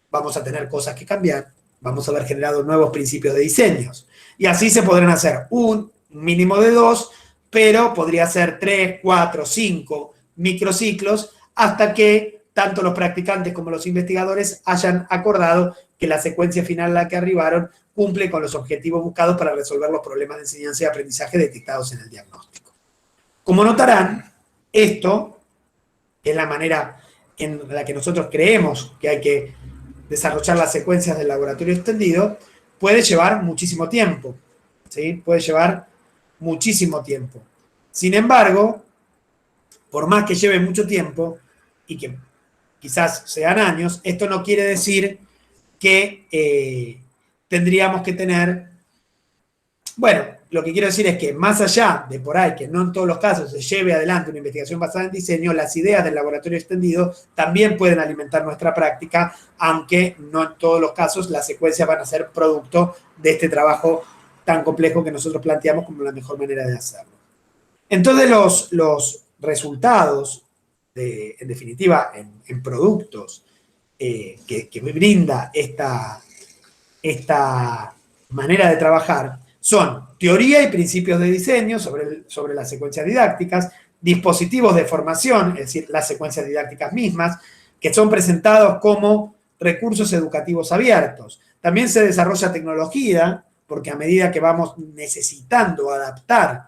vamos a tener cosas que cambiar, vamos a haber generado nuevos principios de diseños. Y así se podrán hacer un mínimo de 2, pero podría ser 3, 4, 5 microciclos hasta que tanto los practicantes como los investigadores hayan acordado que la secuencia final a la que arribaron cumple con los objetivos buscados para resolver los problemas de enseñanza y aprendizaje detectados en el diagnóstico. Como notarán, esto es la manera en la que nosotros creemos que hay que desarrollar las secuencias del laboratorio extendido. Puede llevar muchísimo tiempo, ¿sí? Puede llevar muchísimo tiempo. Sin embargo, por más que lleve mucho tiempo y que quizás sean años, esto no quiere decir que tendríamos que tener... Bueno, lo que quiero decir es que más allá de por ahí que no en todos los casos se lleve adelante una investigación basada en diseño, las ideas del laboratorio extendido también pueden alimentar nuestra práctica, aunque no en todos los casos las secuencias van a ser producto de este trabajo tan complejo que nosotros planteamos como la mejor manera de hacerlo. Entonces los resultados, en definitiva, en productos que brinda esta manera de trabajar son teoría y principios de diseño sobre las secuencias didácticas, dispositivos de formación, es decir, las secuencias didácticas mismas, que son presentados como recursos educativos abiertos. También se desarrolla tecnología, porque a medida que vamos necesitando adaptar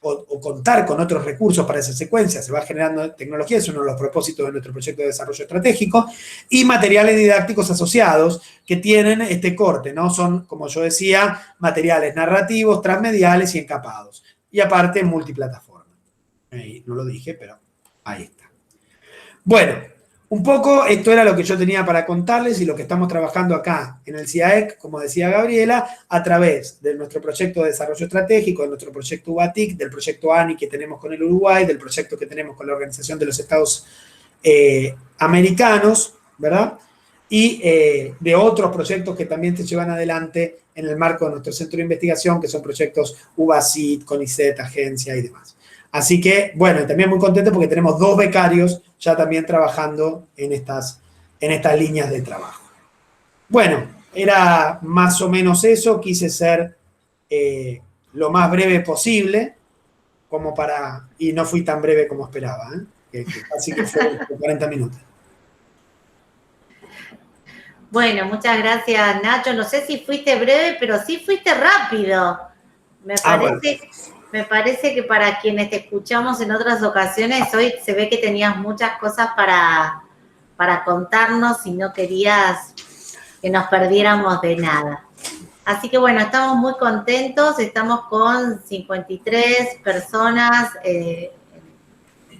o contar con otros recursos para esa secuencia, se va generando tecnología, es uno de los propósitos de nuestro proyecto de desarrollo estratégico, y materiales didácticos asociados que tienen este corte, ¿no? Son, como yo decía, materiales narrativos, transmediales y encapados. Y aparte, multiplataforma. Ahí no lo dije, pero ahí está. Bueno, un poco esto era lo que yo tenía para contarles y lo que estamos trabajando acá en el CIAEC, como decía Gabriela, a través de nuestro proyecto de desarrollo estratégico, de nuestro proyecto UBATIC, del proyecto ANI que tenemos con el Uruguay, del proyecto que tenemos con la Organización de los Estados Americanos, ¿verdad? Y de otros proyectos que también se llevan adelante en el marco de nuestro centro de investigación, que son proyectos UBACIT, CONICET, agencia y demás. Así que, bueno, también muy contento porque tenemos 2 becarios ya también trabajando en estas líneas de trabajo. Bueno, era más o menos eso. Quise ser lo más breve posible, y no fui tan breve como esperaba, así que fue 40 minutos. Bueno, muchas gracias, Nacho. No sé si fuiste breve, pero sí fuiste rápido. Me parece que para quienes te escuchamos en otras ocasiones, hoy se ve que tenías muchas cosas para contarnos y no querías que nos perdiéramos de nada. Así que bueno, estamos muy contentos, estamos con 53 personas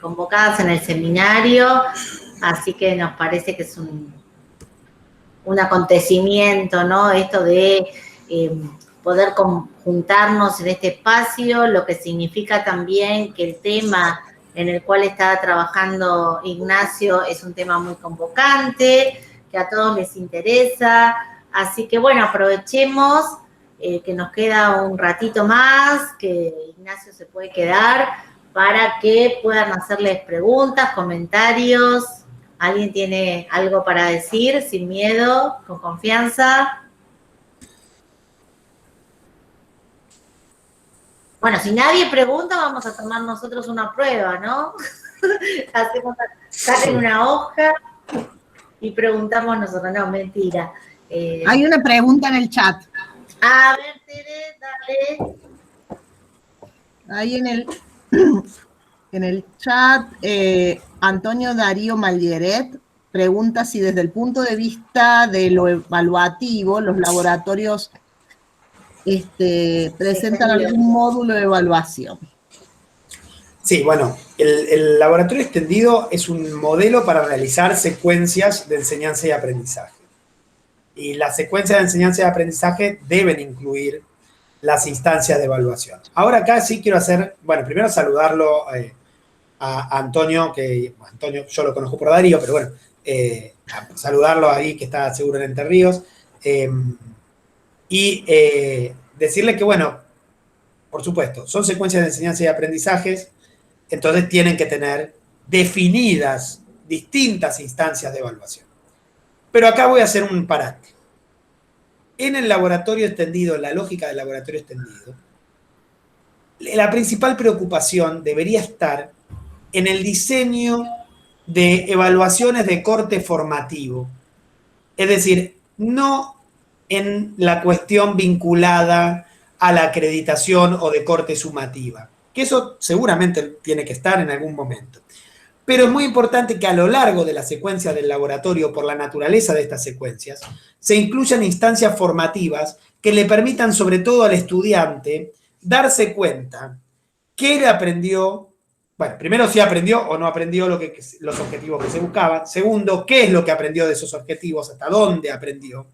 convocadas en el seminario, así que nos parece que es un acontecimiento, ¿no? Esto de poder juntarnos en este espacio, lo que significa también que el tema en el cual está trabajando Ignacio es un tema muy convocante, que a todos les interesa. Así que bueno, aprovechemos que nos queda un ratito más, que Ignacio se puede quedar, para que puedan hacerles preguntas, comentarios. ¿Alguien tiene algo para decir sin miedo, con confianza? Bueno, si nadie pregunta, vamos a tomar nosotros una prueba, ¿no? Saquen una hoja y preguntamos nosotros. No, mentira. Hay una pregunta en el chat. A ver, Tere, dale. Ahí en el chat, Antonio Darío Mallieret pregunta si desde el punto de vista de lo evaluativo, los laboratorios presentan algún módulo de evaluación. Sí, bueno, el laboratorio extendido es un modelo para realizar secuencias de enseñanza y aprendizaje. Y las secuencias de enseñanza y aprendizaje deben incluir las instancias de evaluación. Ahora acá sí quiero primero saludarlo a Antonio, Antonio yo lo conozco por Darío, pero bueno, saludarlo ahí que está seguro en Entre Ríos. Decirle que, bueno, por supuesto, son secuencias de enseñanza y aprendizajes, entonces tienen que tener definidas distintas instancias de evaluación. Pero acá voy a hacer un parate. En el laboratorio extendido, en la lógica del laboratorio extendido, la principal preocupación debería estar en el diseño de evaluaciones de corte formativo. Es decir, no en la cuestión vinculada a la acreditación o de corte sumativa, que eso seguramente tiene que estar en algún momento. Pero es muy importante que a lo largo de la secuencia del laboratorio, por la naturaleza de estas secuencias, se incluyan instancias formativas que le permitan sobre todo al estudiante darse cuenta qué le aprendió, bueno, primero si aprendió o no aprendió los objetivos que se buscaban, segundo, qué es lo que aprendió de esos objetivos, hasta dónde aprendió,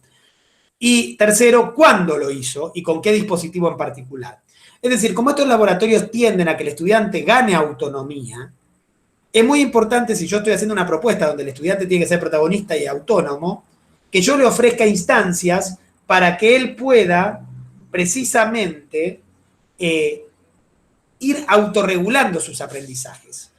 y tercero, cuándo lo hizo y con qué dispositivo en particular. Es decir, como estos laboratorios tienden a que el estudiante gane autonomía, es muy importante, si yo estoy haciendo una propuesta donde el estudiante tiene que ser protagonista y autónomo, que yo le ofrezca instancias para que él pueda precisamente ir autorregulando sus aprendizajes.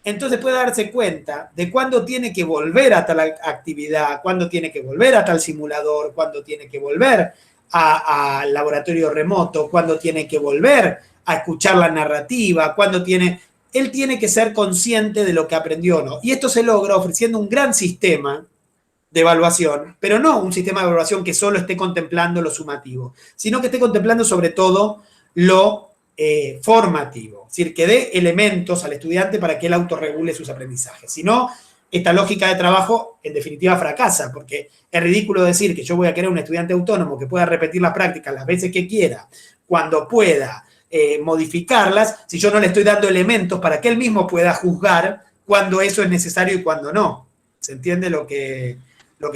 entonces puede darse cuenta de cuándo tiene que volver a tal actividad, cuándo tiene que volver a tal simulador, cuándo tiene que volver al laboratorio remoto, cuándo tiene que volver a escuchar la narrativa, cuándo tiene... Él tiene que ser consciente de lo que aprendió o no. Y esto se logra ofreciendo un gran sistema de evaluación, pero no un sistema de evaluación que solo esté contemplando lo sumativo, sino que esté contemplando sobre todo lo formativo, es decir, que dé elementos al estudiante para que él autorregule sus aprendizajes. Si no, esta lógica de trabajo en definitiva fracasa, porque es ridículo decir que yo voy a querer un estudiante autónomo que pueda repetir las prácticas las veces que quiera, cuando pueda modificarlas, si yo no le estoy dando elementos para que él mismo pueda juzgar cuando eso es necesario y cuando no. ¿Se entiende lo que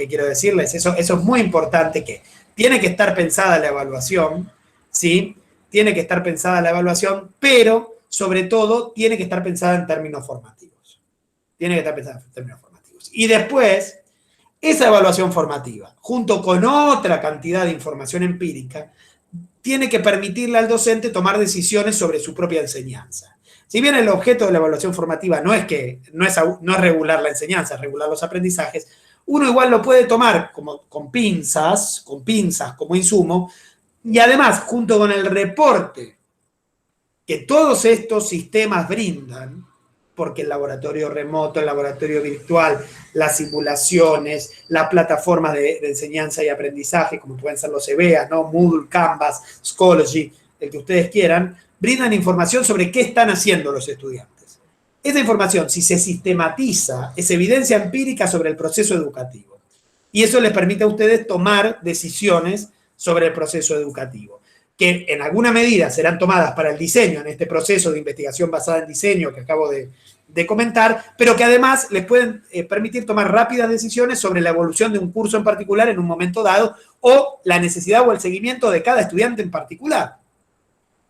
quiero decirles? Eso es muy importante, que tiene que estar pensada la evaluación, ¿sí? Tiene que estar pensada la evaluación, pero sobre todo tiene que estar pensada en términos formativos. Tiene que estar pensada en términos formativos. Y después, esa evaluación formativa, junto con otra cantidad de información empírica, tiene que permitirle al docente tomar decisiones sobre su propia enseñanza. Si bien el objeto de la evaluación formativa no es regular la enseñanza, es regular los aprendizajes, uno igual lo puede tomar con pinzas como insumo, y además, junto con el reporte que todos estos sistemas brindan, porque el laboratorio remoto, el laboratorio virtual, las simulaciones, las plataformas de enseñanza y aprendizaje, como pueden ser los EBEA, ¿no? Moodle, Canvas, Schoology, el que ustedes quieran, brindan información sobre qué están haciendo los estudiantes. Esa información, si se sistematiza, es evidencia empírica sobre el proceso educativo. Y eso les permite a ustedes tomar decisiones sobre el proceso educativo, que en alguna medida serán tomadas para el diseño, en este proceso de investigación basada en diseño que acabo de comentar, pero que además les pueden permitir tomar rápidas decisiones sobre la evolución de un curso en particular en un momento dado, o la necesidad o el seguimiento de cada estudiante en particular,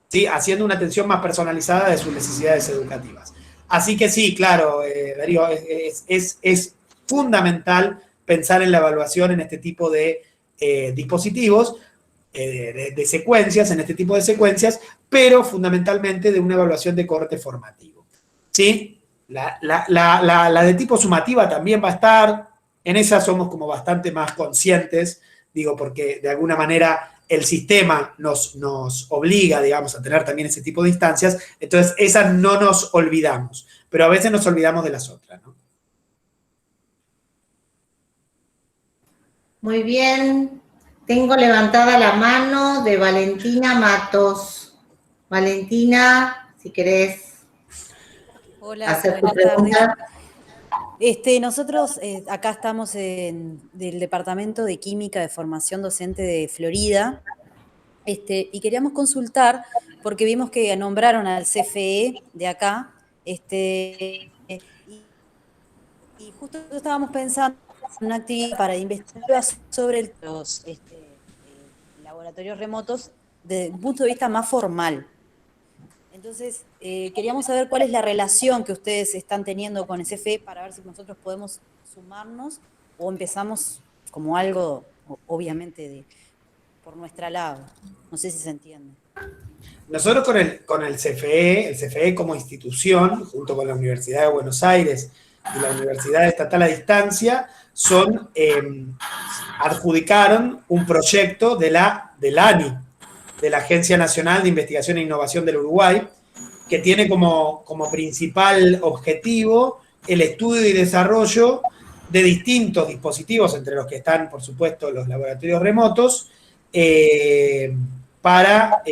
¿sí? Haciendo una atención más personalizada de sus necesidades educativas. Así que sí, claro, Darío, es fundamental pensar en la evaluación en este tipo de dispositivos, de secuencias, en este tipo de secuencias, pero fundamentalmente de una evaluación de corte formativo. ¿Sí? La de tipo sumativa también va a estar, en esa somos como bastante más conscientes, digo, porque de alguna manera el sistema nos obliga, digamos, a tener también ese tipo de instancias, entonces esas no nos olvidamos, pero a veces nos olvidamos de las otras, ¿no? Muy bien. Tengo levantada la mano de Valentina Matos. Valentina, si querés hacer tu pregunta. Nosotros acá estamos del Departamento de Química de Formación Docente de Florida, y queríamos consultar, porque vimos que nombraron al CFE de acá, y justo estábamos pensando en una actividad para investigar sobre los laboratorios remotos desde un punto de vista más formal. Entonces, queríamos saber cuál es la relación que ustedes están teniendo con el CFE para ver si nosotros podemos sumarnos o empezamos como algo, obviamente, por nuestra lado. No sé si se entiende. Nosotros con el CFE como institución, junto con la Universidad de Buenos Aires y la Universidad Estatal a Distancia, adjudicaron un proyecto de la ANI, de la Agencia Nacional de Investigación e Innovación del Uruguay, que tiene como principal objetivo el estudio y desarrollo de distintos dispositivos, entre los que están, por supuesto, los laboratorios remotos, para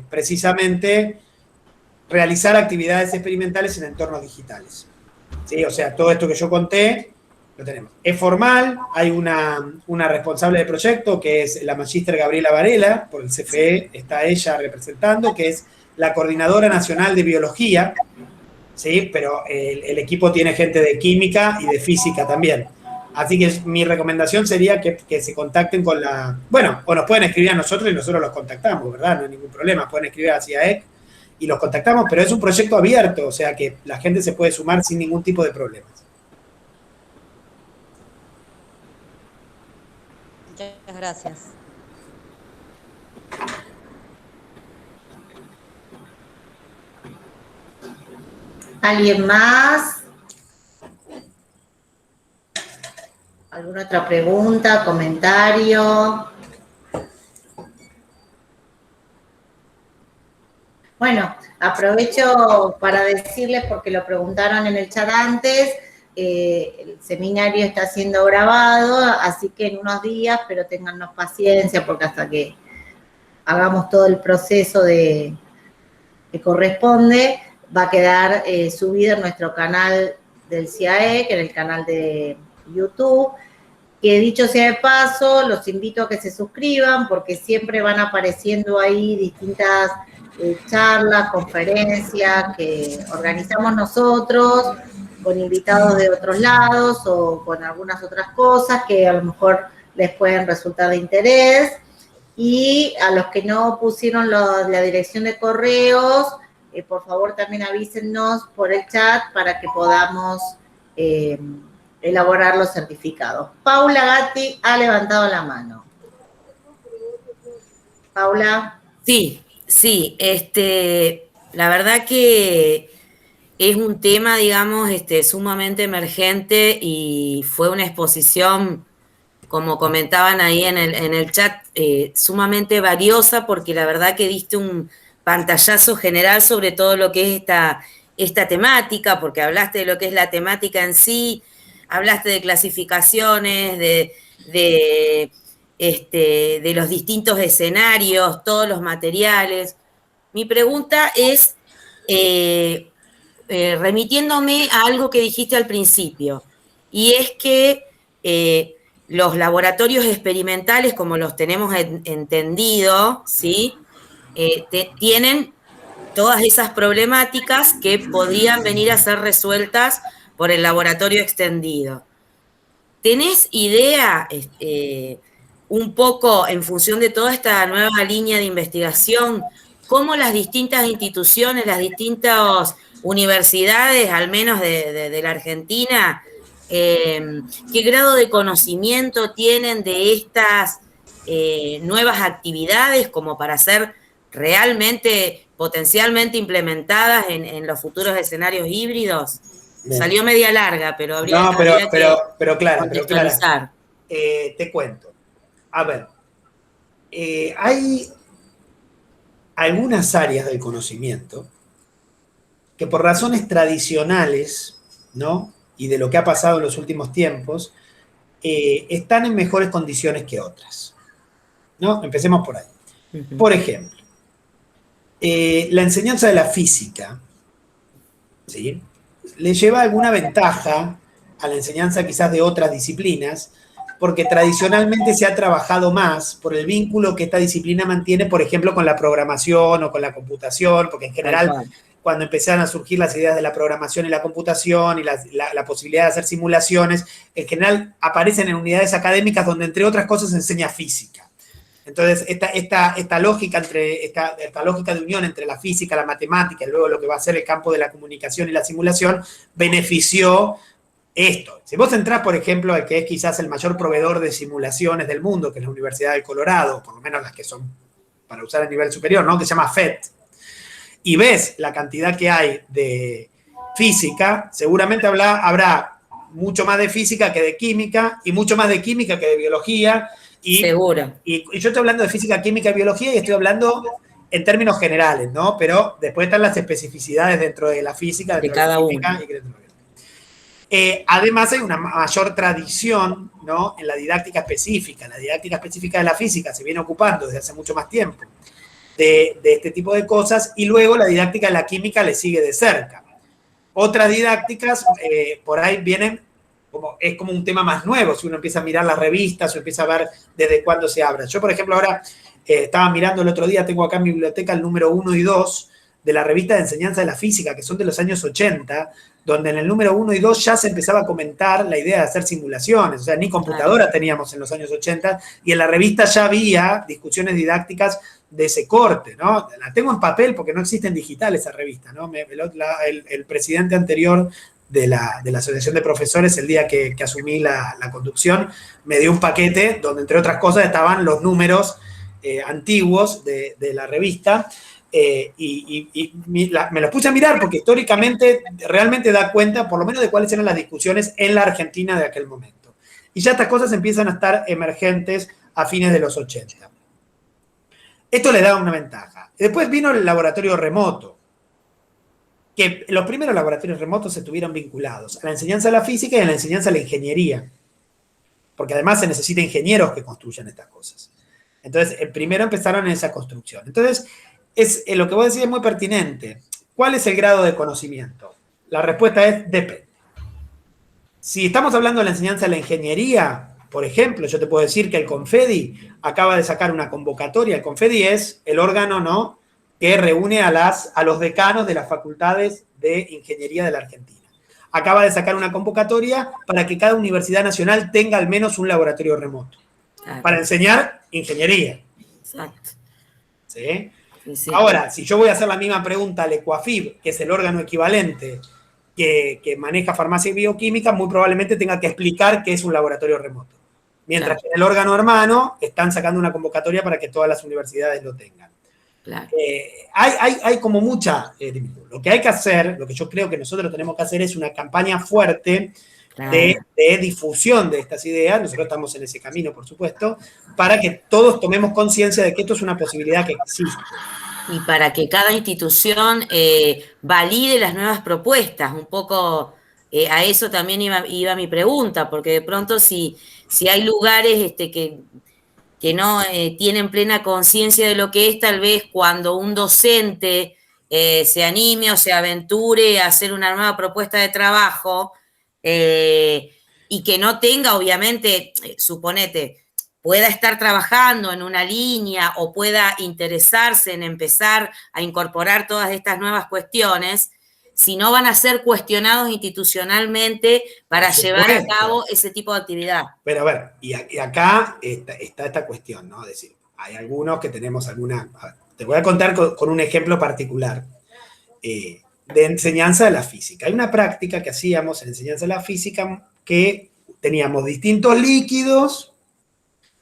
precisamente realizar actividades experimentales en entornos digitales. ¿Sí? O sea, todo esto que yo conté lo tenemos. Es formal, hay una responsable de proyecto que es la magíster Gabriela Varela, por el CFE está ella representando, que es la coordinadora nacional de biología, ¿sí? Pero el equipo tiene gente de química y de física también. Así que mi recomendación sería que se contacten con la... Bueno, o nos pueden escribir a nosotros y nosotros los contactamos, ¿verdad? No hay ningún problema, pueden escribir a CIAEC y los contactamos, pero es un proyecto abierto, o sea que la gente se puede sumar sin ningún tipo de problemas. Muchas gracias. ¿Alguien más? ¿Alguna otra pregunta, comentario? Bueno, aprovecho para decirles, porque lo preguntaron en el chat antes, el seminario está siendo grabado, así que en unos días, pero téngannos paciencia, porque hasta que hagamos todo el proceso que corresponde, va a quedar subido en nuestro canal del CIAE, que es el canal de YouTube, que dicho sea de paso, los invito a que se suscriban, porque siempre van apareciendo ahí distintas charlas, conferencias que organizamos nosotros, con invitados de otros lados o con algunas otras cosas que a lo mejor les pueden resultar de interés. Y a los que no pusieron la dirección de correos, por favor también avísennos por el chat para que podamos elaborar los certificados. Paula Gatti ha levantado la mano. Paula. Sí, la verdad que es un tema, digamos, sumamente emergente y fue una exposición, como comentaban ahí en el chat, sumamente valiosa, porque la verdad que diste un pantallazo general sobre todo lo que es esta temática, porque hablaste de lo que es la temática en sí, hablaste de clasificaciones, de los distintos escenarios, todos los materiales. Mi pregunta es, remitiéndome a algo que dijiste al principio, y es que los laboratorios experimentales, como los tenemos entendido, ¿sí? Tienen todas esas problemáticas que podrían venir a ser resueltas por el laboratorio extendido. ¿Tenés idea, un poco en función de toda esta nueva línea de investigación, cómo las distintas instituciones, las distintas universidades, al menos de la Argentina, qué grado de conocimiento tienen de estas nuevas actividades como para ser realmente, potencialmente implementadas en los futuros escenarios híbridos? Bien. Salió media larga, pero habría pero clara. contextualizar. Te cuento. A ver, hay algunas áreas del conocimiento que por razones tradicionales, ¿no? Y de lo que ha pasado en los últimos tiempos, están en mejores condiciones que otras, ¿no? Empecemos por ahí. Uh-huh. Por ejemplo, la enseñanza de la física, ¿sí? Le lleva alguna ventaja a la enseñanza quizás de otras disciplinas, porque tradicionalmente se ha trabajado más por el vínculo que esta disciplina mantiene, por ejemplo, con la programación o con la computación, porque en general, cuando empezaron a surgir las ideas de la programación y la computación y la posibilidad de hacer simulaciones, en general aparecen en unidades académicas donde, entre otras cosas, se enseña física. Entonces, esta lógica de unión entre la física, la matemática y luego lo que va a ser el campo de la comunicación y la simulación, benefició esto. Si vos entrás, por ejemplo, al que es quizás el mayor proveedor de simulaciones del mundo, que es la Universidad del Colorado, por lo menos las que son para usar a nivel superior, ¿no? Que se llama FET, y ves la cantidad que hay de física, seguramente habrá mucho más de física que de química, y mucho más de química que de biología. Seguro. Y yo estoy hablando de física, química y biología, y estoy hablando en términos generales, ¿no? Pero después están las especificidades dentro de la física, de cada uno. Además, hay una mayor tradición, ¿no? En la didáctica específica. La didáctica específica de la física se viene ocupando desde hace mucho más tiempo de este tipo de cosas, y luego la didáctica de la química le sigue de cerca. Otras didácticas por ahí vienen, es como un tema más nuevo, si uno empieza a mirar las revistas o empieza a ver desde cuándo se abren. Yo, por ejemplo, ahora estaba mirando el otro día, tengo acá en mi biblioteca el número 1 y 2 de la revista de enseñanza de la física, que son de los años 80, donde en el número 1 y 2 ya se empezaba a comentar la idea de hacer simulaciones. O sea, ni computadora teníamos en los años 80, y en la revista ya había discusiones didácticas de ese corte, ¿no? La tengo en papel porque no existe en digital esa revista, ¿no? El presidente anterior de la Asociación de Profesores, el día que asumí la conducción, me dio un paquete donde, entre otras cosas, estaban los números antiguos de la revista, Me los puse a mirar porque históricamente realmente da cuenta por lo menos de cuáles eran las discusiones en la Argentina de aquel momento. Y ya estas cosas empiezan a estar emergentes a fines de los 80. Esto le da una ventaja. Después vino el laboratorio remoto, que los primeros laboratorios remotos estuvieron vinculados a la enseñanza de la física y a la enseñanza de la ingeniería, porque además se necesita ingenieros que construyan estas cosas. Entonces, primero empezaron en esa construcción. Entonces, lo que vos decís es muy pertinente. ¿Cuál es el grado de conocimiento? La respuesta es depende. Si estamos hablando de la enseñanza de la ingeniería, por ejemplo, yo te puedo decir que el Confedi acaba de sacar una convocatoria. El Confedi es el órgano, ¿no?, que reúne a los decanos de las facultades de ingeniería de la Argentina. Acaba de sacar una convocatoria para que cada universidad nacional tenga al menos un laboratorio remoto, para enseñar ingeniería. Exacto. ¿Sí? Sí. Ahora, si yo voy a hacer la misma pregunta al ECUAFIB, que es el órgano equivalente que maneja farmacia y bioquímica, muy probablemente tenga que explicar qué es un laboratorio remoto. Mientras que en el órgano hermano están sacando una convocatoria para que todas las universidades lo tengan. Claro. Hay como mucha... lo que hay que hacer, lo que yo creo que nosotros tenemos que hacer es una campaña fuerte de difusión de estas ideas. Nosotros estamos en ese camino, por supuesto, para que todos tomemos conciencia de que esto es una posibilidad que existe. Y para que cada institución valide las nuevas propuestas. Un poco a eso también iba mi pregunta, porque de pronto si hay lugares que no tienen plena conciencia de lo que es, tal vez cuando un docente se anime o se aventure a hacer una nueva propuesta de trabajo y que no tenga, obviamente, suponete, pueda estar trabajando en una línea o pueda interesarse en empezar a incorporar todas estas nuevas cuestiones, si no van a ser cuestionados institucionalmente para llevar a cabo ese tipo de actividad. Pero a ver, y acá está esta cuestión, ¿no? Es decir, hay algunos que tenemos alguna... Te voy a contar con un ejemplo particular de enseñanza de la física. Hay una práctica que hacíamos en enseñanza de la física que teníamos distintos líquidos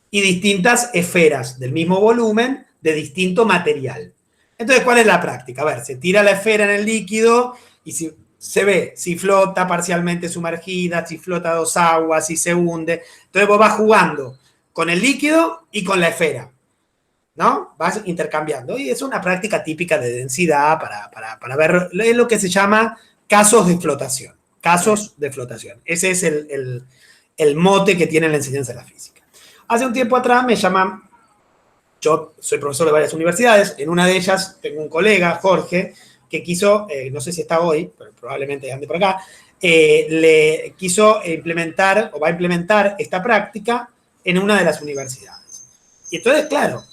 y distintas esferas del mismo volumen de distinto material. Entonces, ¿cuál es la práctica? A ver, se tira la esfera en el líquido y se ve si flota parcialmente sumergida, si flota a 2 aguas, si se hunde. Entonces vos vas jugando con el líquido y con la esfera, ¿no? Vas intercambiando. Y es una práctica típica de densidad para ver, es lo que se llama casos de flotación. Casos de flotación. Ese es el mote que tiene la enseñanza de la física. Hace un tiempo atrás me llaman, yo soy profesor de varias universidades, en una de ellas tengo un colega, Jorge, que quiso, no sé si está hoy, pero probablemente ande por acá, le quiso implementar o va a implementar esta práctica en una de las universidades. Y entonces, claro,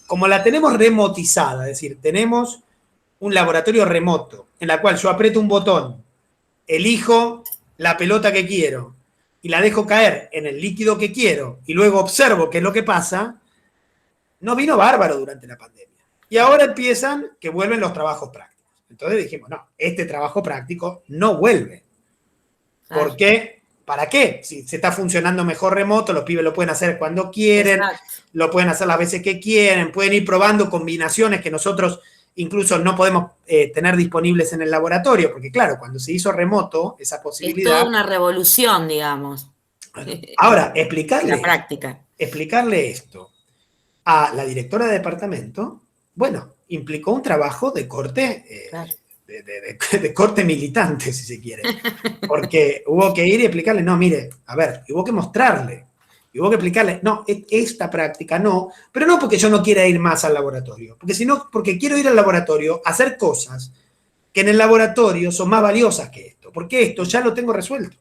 como la tenemos remotizada, es decir, tenemos un laboratorio remoto en la cual yo aprieto un botón, elijo la pelota que quiero y la dejo caer en el líquido que quiero y luego observo qué es lo que pasa, no vino bárbaro durante la pandemia. Y ahora empiezan que vuelven los trabajos prácticos. Entonces dijimos, no, este trabajo práctico no vuelve. ¿Por qué? ¿Para qué? Si se está funcionando mejor remoto, los pibes lo pueden hacer cuando quieren, lo pueden hacer las veces que quieren, pueden ir probando combinaciones que nosotros incluso no podemos tener disponibles en el laboratorio, porque claro, cuando se hizo remoto, esa posibilidad... Es toda una revolución, digamos. Ahora, explicarle esto a la directora de departamento, bueno, implicó un trabajo de corte, de corte militante, si se quiere, porque hubo que ir y explicarle, no, mire, a ver, hubo que mostrarle, y hubo que explicarle, no, esta práctica no, pero no porque yo no quiera ir más al laboratorio, porque quiero ir al laboratorio a hacer cosas que en el laboratorio son más valiosas que esto, porque esto ya lo tengo resuelto.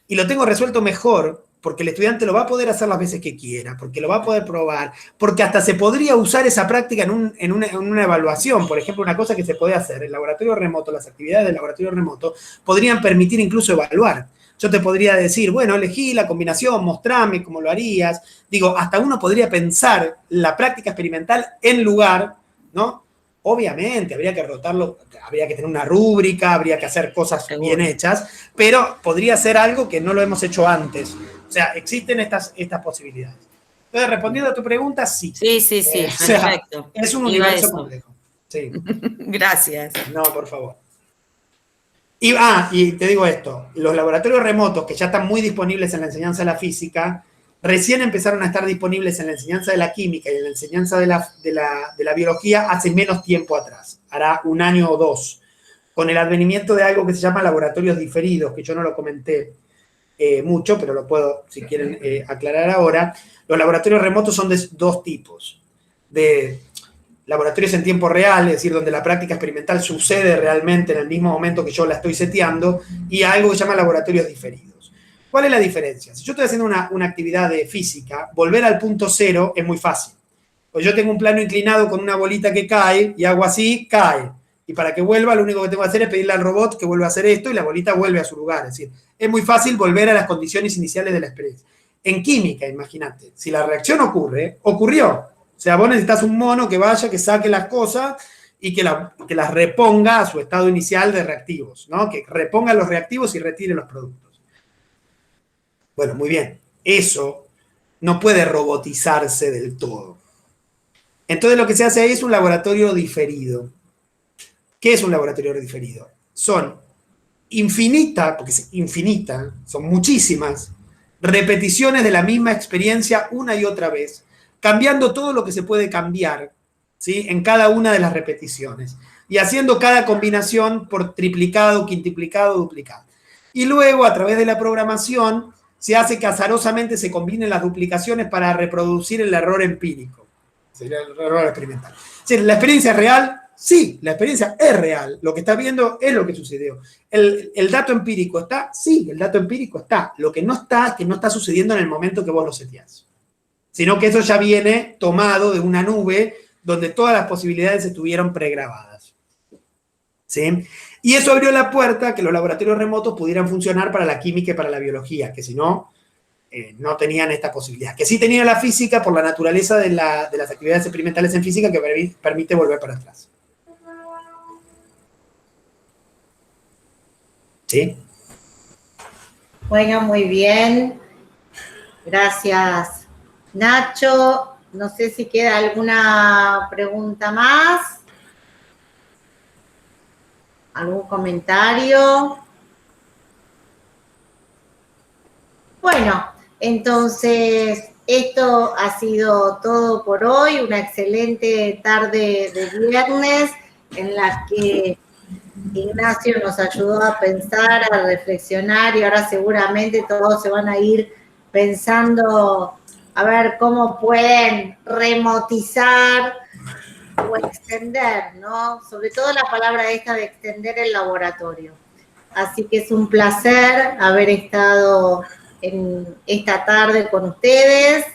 Y lo tengo resuelto mejor porque el estudiante lo va a poder hacer las veces que quiera, porque lo va a poder probar, porque hasta se podría usar esa práctica en una evaluación. Por ejemplo, una cosa que se puede hacer, el laboratorio remoto, las actividades del laboratorio remoto, podrían permitir incluso evaluar. Yo te podría decir, bueno, elegí la combinación, mostrame cómo lo harías. Digo, hasta uno podría pensar la práctica experimental en lugar, ¿no? Obviamente, habría que rotarlo, habría que tener una rúbrica, habría que hacer cosas bien hechas, pero podría ser algo que no lo hemos hecho antes. O sea, existen estas posibilidades. Entonces, respondiendo a tu pregunta, sí. Sí, o sea, perfecto. es un universo complejo. Sí. Gracias. No, por favor. Y te digo esto, los laboratorios remotos que ya están muy disponibles en la enseñanza de la física, recién empezaron a estar disponibles en la enseñanza de la química y en la enseñanza de la biología hace menos tiempo atrás, hará 1 año o 2, con el advenimiento de algo que se llama laboratorios diferidos, que yo no lo comenté mucho, pero lo puedo, si quieren, aclarar ahora. Los laboratorios remotos son de 2 tipos, de laboratorios en tiempo real, es decir, donde la práctica experimental sucede realmente en el mismo momento que yo la estoy seteando, y algo que se llama laboratorios diferidos. ¿Cuál es la diferencia? Si yo estoy haciendo una actividad de física, volver al punto cero es muy fácil. Pues yo tengo un plano inclinado con una bolita que cae y hago así, cae. Y para que vuelva, lo único que tengo que hacer es pedirle al robot que vuelva a hacer esto y la bolita vuelve a su lugar. Es decir, es muy fácil volver a las condiciones iniciales de la experiencia. En química, imagínate, si la reacción ocurre, ocurrió. O sea, vos necesitas un mono que vaya, que saque las cosas y que las reponga a su estado inicial de reactivos, ¿no? Que reponga los reactivos y retire los productos. Bueno, muy bien. Eso no puede robotizarse del todo. Entonces lo que se hace ahí es un laboratorio diferido. ¿Qué es un laboratorio diferido? Son infinitas, porque es infinita, son muchísimas repeticiones de la misma experiencia una y otra vez, cambiando todo lo que se puede cambiar, ¿sí? En cada una de las repeticiones y haciendo cada combinación por triplicado, quintuplicado, duplicado. Y luego, a través de la programación, se hace que azarosamente se combinen las duplicaciones para reproducir el error empírico, sería el error experimental. Es decir, ¿la experiencia es real? Sí, la experiencia es real. Lo que está viendo es lo que sucedió. ¿El dato empírico está? Sí, el dato empírico está. Lo que no está es que no está sucediendo en el momento que vos lo seteás, sino que eso ya viene tomado de una nube donde todas las posibilidades estuvieron pregrabadas. ¿Sí? Y eso abrió la puerta a que los laboratorios remotos pudieran funcionar para la química y para la biología, que si no, no tenían esta posibilidad. Que sí tenía la física por la naturaleza de las actividades experimentales en física que permite volver para atrás. ¿Sí? Bueno, muy bien. Gracias, Nacho. No sé si queda alguna pregunta más. ¿Algún comentario? Bueno, entonces esto ha sido todo por hoy. Una excelente tarde de viernes en la que Ignacio nos ayudó a pensar, a reflexionar y ahora seguramente todos se van a ir pensando a ver cómo pueden remotizar o extender, ¿no? Sobre todo la palabra esta de extender el laboratorio. Así que es un placer haber estado en esta tarde con ustedes.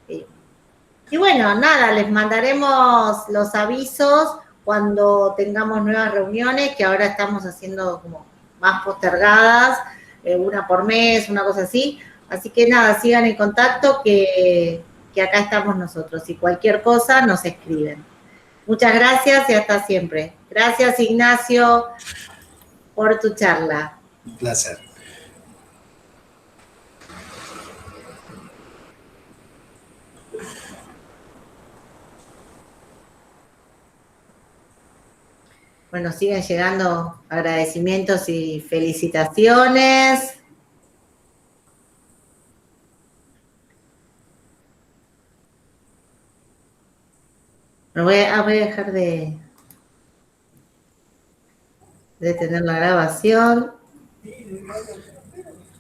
Y bueno, nada, les mandaremos los avisos cuando tengamos nuevas reuniones, que ahora estamos haciendo como más postergadas, una por mes, una cosa así. Así que nada, sigan en contacto que acá estamos nosotros. Y cualquier cosa nos escriben. Muchas gracias y hasta siempre. Gracias, Ignacio, por tu charla. Un placer. Bueno, siguen llegando agradecimientos y felicitaciones. Bueno, voy a dejar de tener la grabación.